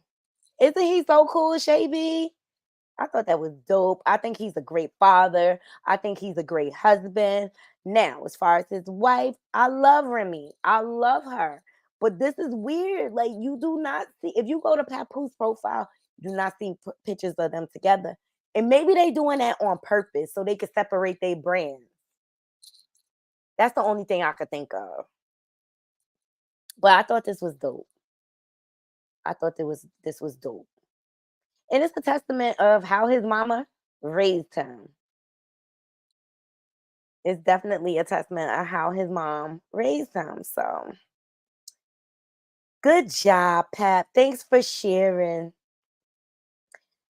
Isn't he so cool, Shay? I thought that was dope. I think he's a great father. I think he's a great husband. Now, as far as his wife, I love Remy. I love her. But this is weird. Like, you do not see, if you go to Papoose profile, you do not see pictures of them together. And maybe they doing that on purpose so they could separate their brands. That's the only thing I could think of. But I thought this was dope. I thought this was dope. And it's a testament of how his mama raised him. It's definitely a testament of how his mom raised him. So good job, Pap. Thanks for sharing.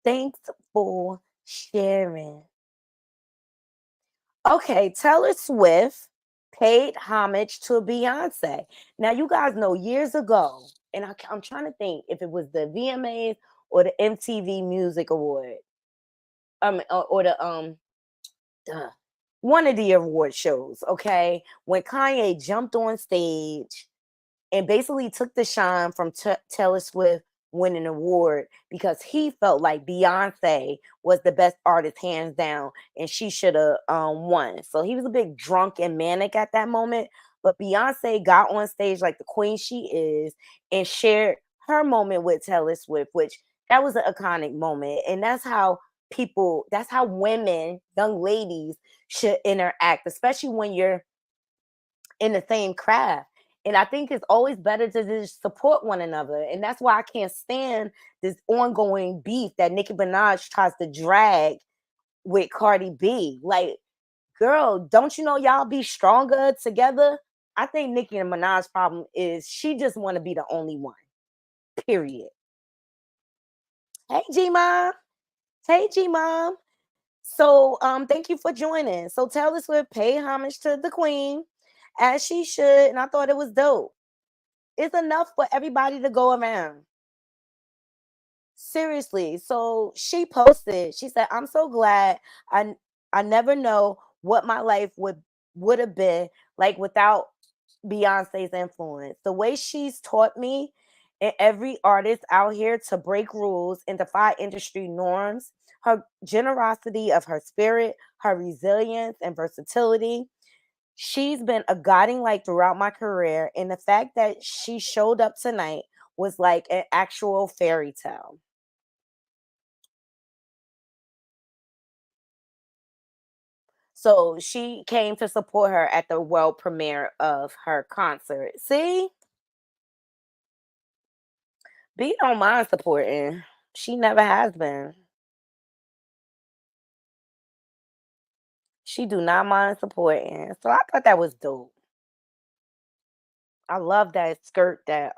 Thanks for sharing. Okay, Taylor Swift paid homage to Beyonce. Now, you guys know years ago, and I'm trying to think if it was the VMAs or the MTV Music Award, or the one of the award shows. Okay, when Kanye jumped on stage and basically took the shine from Taylor Swift winning an award because he felt like Beyonce was the best artist hands down and she should have won. So he was a bit drunk and manic at that moment, but Beyonce got on stage like the queen she is and shared her moment with Taylor Swift, which that was an iconic moment. And that's how women, young ladies should interact, especially when you're in the same craft. And I think it's always better to just support one another. And that's why I can't stand this ongoing beef that Nicki Minaj tries to drag with Cardi B. Like, girl, don't you know y'all be stronger together? I think Nicki and Minaj's problem is she just want to be the only one. Period. Hey, G-Mom. Hey, G-Mom. So thank you for joining. So Taylor Swift paid homage to the queen, as she should, and I thought it was dope. It's enough for everybody to go around. Seriously. So she posted, she said, I'm so glad I never know what my life would have been like without Beyonce's influence. The way she's taught me and every artist out here to break rules and defy industry norms, her generosity of her spirit, her resilience and versatility. She's been a guiding light throughout my career, and the fact that she showed up tonight was like an actual fairy tale. So she came to support her at the world premiere of her concert. See? B don't mind supporting. She never has been. She do not mind supporting. So I thought that was dope. I love that skirt that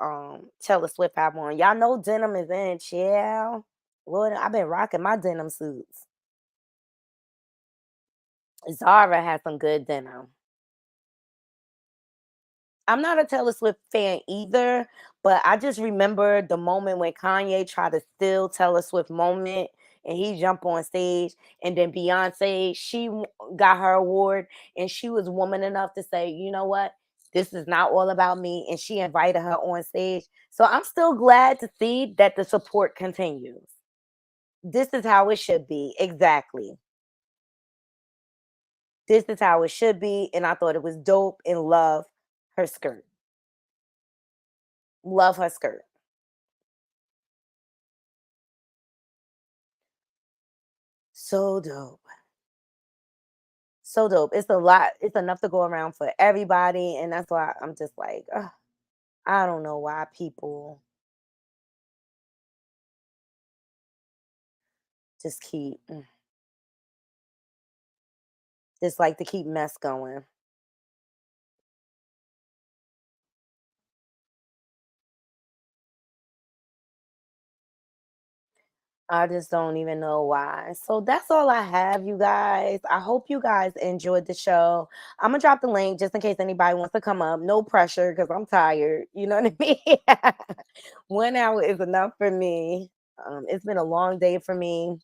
Taylor Swift have on. Y'all know denim is in, chill. Lord, I've been rocking my denim suits. Zara has some good denim. I'm not a Taylor Swift fan either, but I just remember the moment when Kanye tried to steal Taylor Swift moment and he jumped on stage, and then Beyonce, got her award, and she was woman enough to say, you know what? This is not all about me. And she invited her on stage. So I'm still glad to see that the support continues. This is how it should be. Exactly. This is how it should be. And I thought it was dope and love her skirt. Love her skirt. So dope. So dope. It's a lot. It's enough to go around for everybody. And that's why I'm just like, ugh, I don't know why people just just like to keep mess going. I just don't even know why. So that's all I have, you guys. I hope you guys enjoyed the show. I'm gonna drop the link just in case anybody wants to come up. No pressure because I'm tired. You know what I mean? 1 hour is enough for me. It's been a long day for me.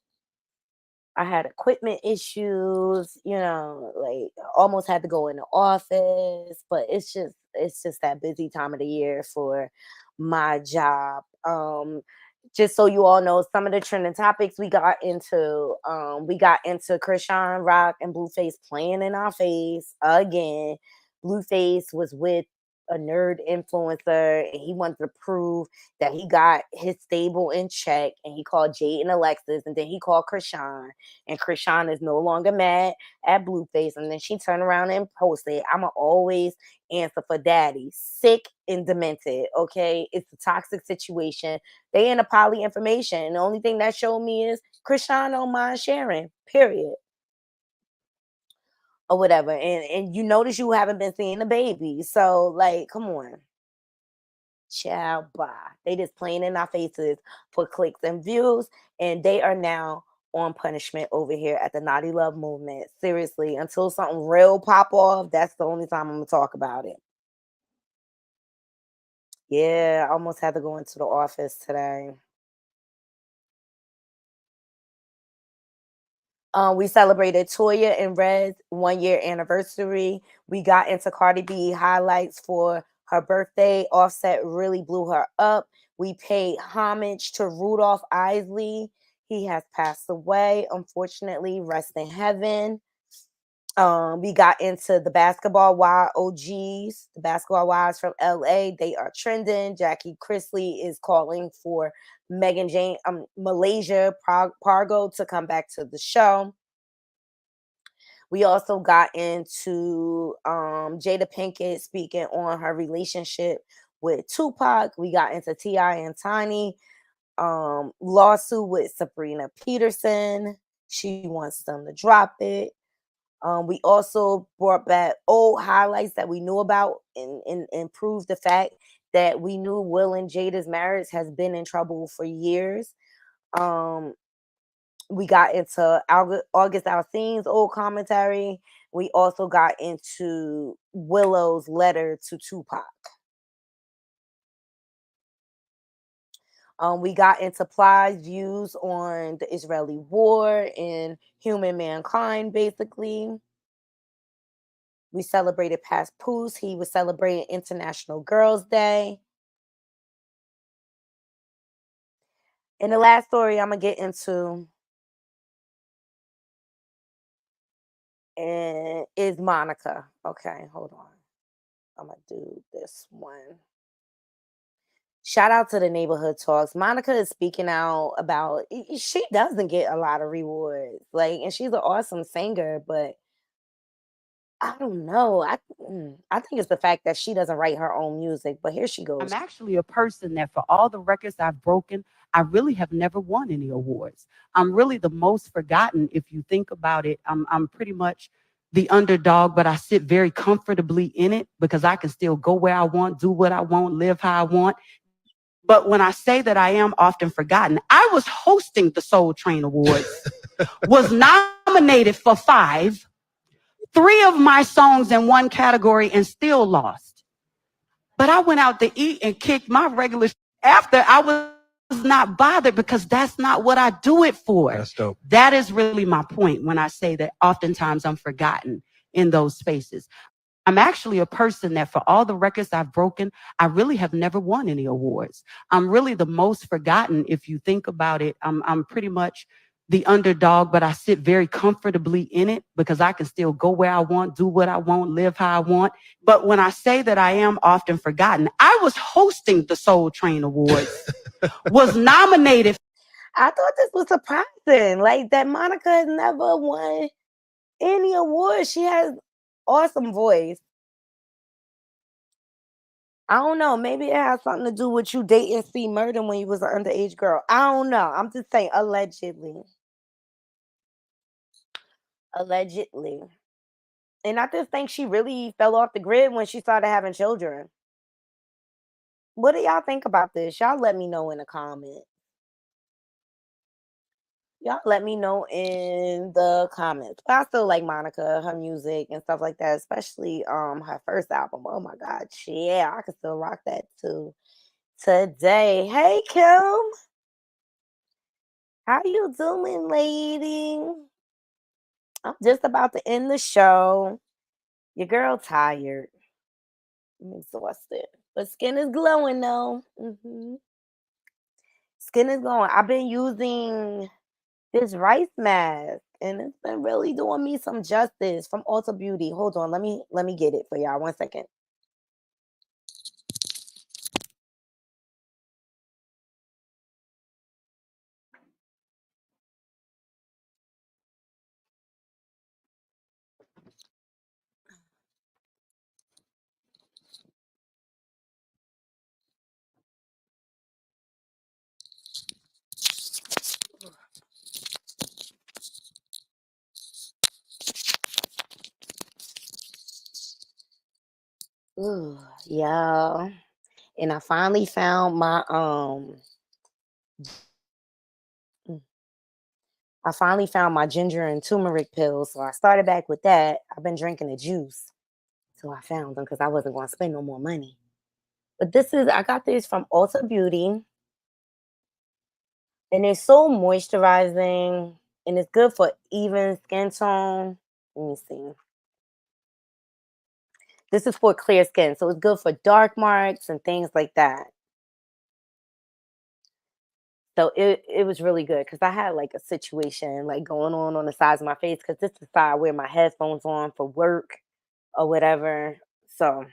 I had equipment issues, like almost had to go in the office, but it's just that busy time of the year for my job. Just so you all know, some of the trending topics we got into Krishan Rock and Blueface playing in our face again. Blueface was with a nerd influencer and he wanted to prove that he got his stable in check, and he called Jade and Alexis, and then he called Krishan, and Krishan is no longer mad at Blueface, and then she turned around and posted, I'ma always answer for daddy. Sick and demented. Okay, it's a toxic situation. They in a poly information, and the only thing that showed me is Krishan don't mind sharing, period, or whatever. And you notice you haven't been seeing the baby, so like, come on. Ciao, bye. They just playing in our faces for clicks and views, and they are now on punishment over here at the Naughty Love Movement. Seriously, until something real pop off, that's the only time I'm gonna talk about it. Yeah, I almost had to go into the office today. We celebrated Toya and Red's 1 year anniversary. We got into Cardi B highlights for her birthday. Offset really blew her up. We paid homage to Rudolph Isley. He has passed away, unfortunately. Rest in heaven. We got into the basketball wild OGs, the basketball wives from LA. They are trending. Jackie Chrisley is calling for Megan Jane, Malaysia Pargo to come back to the show. We also got into Jada Pinkett speaking on her relationship with Tupac. We got into T.I. and Tiny lawsuit with Sabrina Peterson. She wants them to drop it. We also brought back old highlights that we knew about and proved the fact that we knew Will and Jada's marriage has been in trouble for years. We got into August Alsine's old commentary. We also got into Willow's letter to Tupac. We got into Plies' views on the Israeli war and human mankind, basically. We celebrated Papoose. He was celebrating International Girls' Day. And the last story I'm going to get into is Monica. Okay, hold on. I'm going to do this one. Shout out to the neighborhood talks. Monica is speaking out about, she doesn't get a lot of rewards. Like, and she's an awesome singer, but I don't know. I think it's the fact that she doesn't write her own music, but here she goes. I'm actually a person that for all the records I've broken, I really have never won any awards. I'm really the most forgotten if you think about it. I'm pretty much the underdog, but I sit very comfortably in it because I can still go where I want, do what I want, live how I want. But when I say that I am often forgotten, I was hosting the Soul Train Awards, was nominated for 5, 3 of my songs in one category and still lost. But I went out to eat and kicked my regular after. I was not bothered because that's not what I do it for. That's dope. That is really my point when I say that oftentimes I'm forgotten in those spaces. I'm actually a person that for all the records I've broken, I really have never won any awards. I'm really the most forgotten if you think about it. I'm pretty much the underdog, but I sit very comfortably in it because I can still go where I want, do what I want, live how I want. But when I say that I am often forgotten, I was hosting the Soul Train Awards, was nominated. I thought this was surprising, like that Monica has never won any awards. She has awesome voice. I don't know. Maybe it has something to do with you dating C. Murder when you was an underage girl. I don't know. I'm just saying, allegedly. Allegedly. And I just think she really fell off the grid when she started having children. What do y'all think about this? Y'all let me know in the comments. Y'all let me know in the comments. But I still like Monica, her music and stuff like that, especially her first album. Oh my God, yeah, I can still rock that too today. Hey Kim, how you doing, lady? I'm just about to end the show. Your girl tired. I'm exhausted, but skin is glowing though. Skin is glowing. I've been using this rice mask and it's been really doing me some justice from Ulta Beauty. Hold on, let me get it for y'all. 1 second. Ooh, y'all. And I finally found my ginger and turmeric pills. So I started back with that. I've been drinking the juice. So I found them because I wasn't going to spend no more money. But I got this from Ulta Beauty. And it's so moisturizing and it's good for even skin tone. Let me see. This is for clear skin. So it's good for dark marks and things like that. So it was really good because I had like a situation like going on the sides of my face because this is the side I wear my headphones on for work or whatever. So,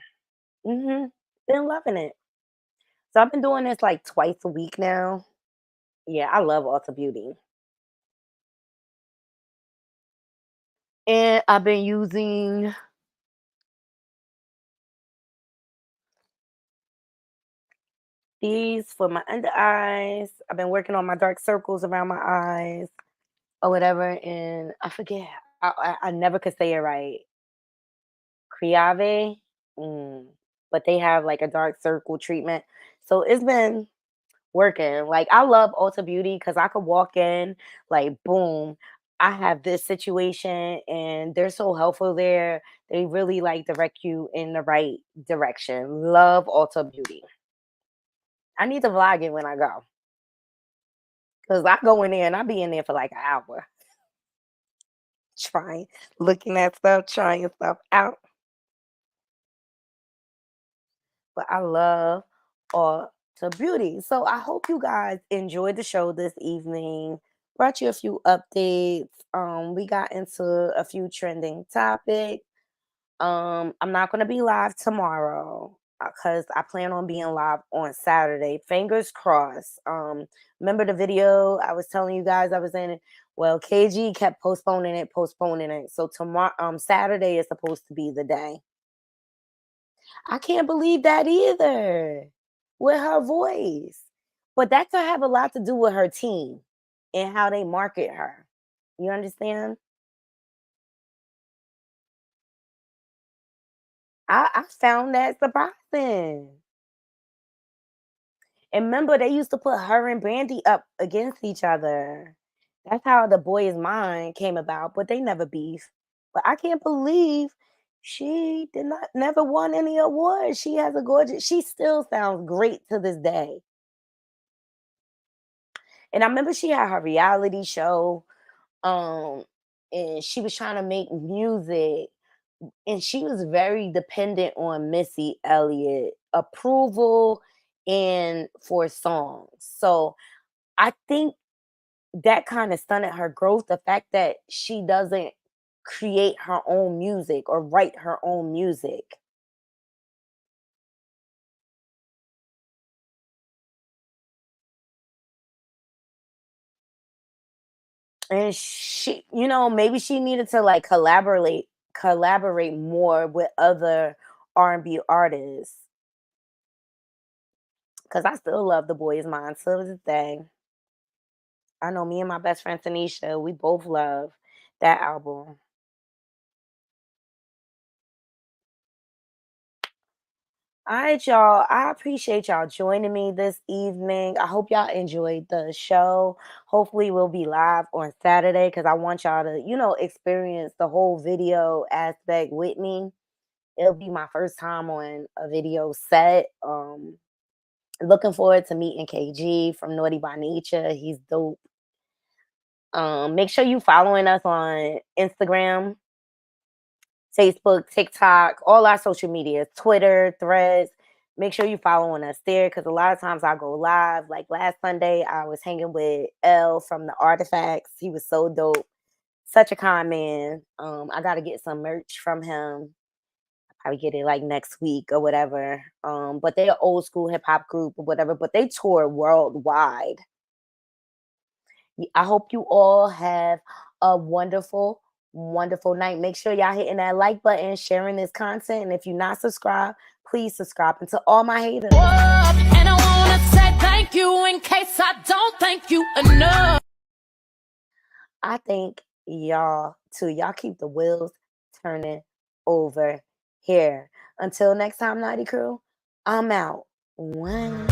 been loving it. So I've been doing this like twice a week now. Yeah, I love Ulta Beauty. And I've been using these for my under eyes. I've been working on my dark circles around my eyes or whatever. And I forget. I never could say it right. Criave. But they have like a dark circle treatment. So it's been working. Like I love Ulta Beauty because I could walk in, like boom, I have this situation and they're so helpful there. They really like direct you in the right direction. Love Ulta Beauty. I need to vlog it when I go. Cause I go in there and I be in there for like an hour. Trying, looking at stuff, trying stuff out. But I love all to beauty. So I hope you guys enjoyed the show this evening. Brought you a few updates. We got into a few trending topics. I'm not gonna be live tomorrow because I plan on being live on Saturday. Fingers crossed. Remember the video I was telling you guys I was in? Well, KG kept postponing it. So tomorrow, Saturday is supposed to be the day. I can't believe that either with her voice. But that could have a lot to do with her team and how they market her. You understand? I found that surprising. And remember, they used to put her and Brandy up against each other. That's how The Boy Is Mine came about, but they never beef. But I can't believe she never won any awards. She has a gorgeous, she still sounds great to this day. And I remember she had her reality show, and she was trying to make music, and she was very dependent on Missy Elliott approval and for songs. So I think that kind of stunted her growth. The fact that she doesn't create her own music or write her own music. And she, maybe she needed to like collaborate more with other R&B artists. Cause I still love The Boy Is Mine to this day. I know me and my best friend Tanisha, we both love that album. All right, y'all. I appreciate y'all joining me this evening. I hope y'all enjoyed the show. Hopefully, we'll be live on Saturday because I want y'all to, experience the whole video aspect with me. It'll be my first time on a video set. Looking forward to meeting KG from Naughty by Nature. He's dope. Make sure you following us on Instagram, Facebook, TikTok, all our social media, Twitter, Threads. Make sure you following us there because a lot of times I go live. Like last Sunday, I was hanging with L from the Artifacts. He was so dope. Such a kind man. I got to get some merch from him. I'll probably get it like next week or whatever. But they're an old school hip hop group or whatever, but they tour worldwide. I hope you all have a wonderful, wonderful night. Make sure y'all hitting that like button, sharing this content. And if you're not subscribed, please subscribe. And to all my haters. And I want to say thank you in case I don't thank you enough. I thank y'all too. Y'all keep the wheels turning over here. Until next time, Naughty Crew, I'm out. One.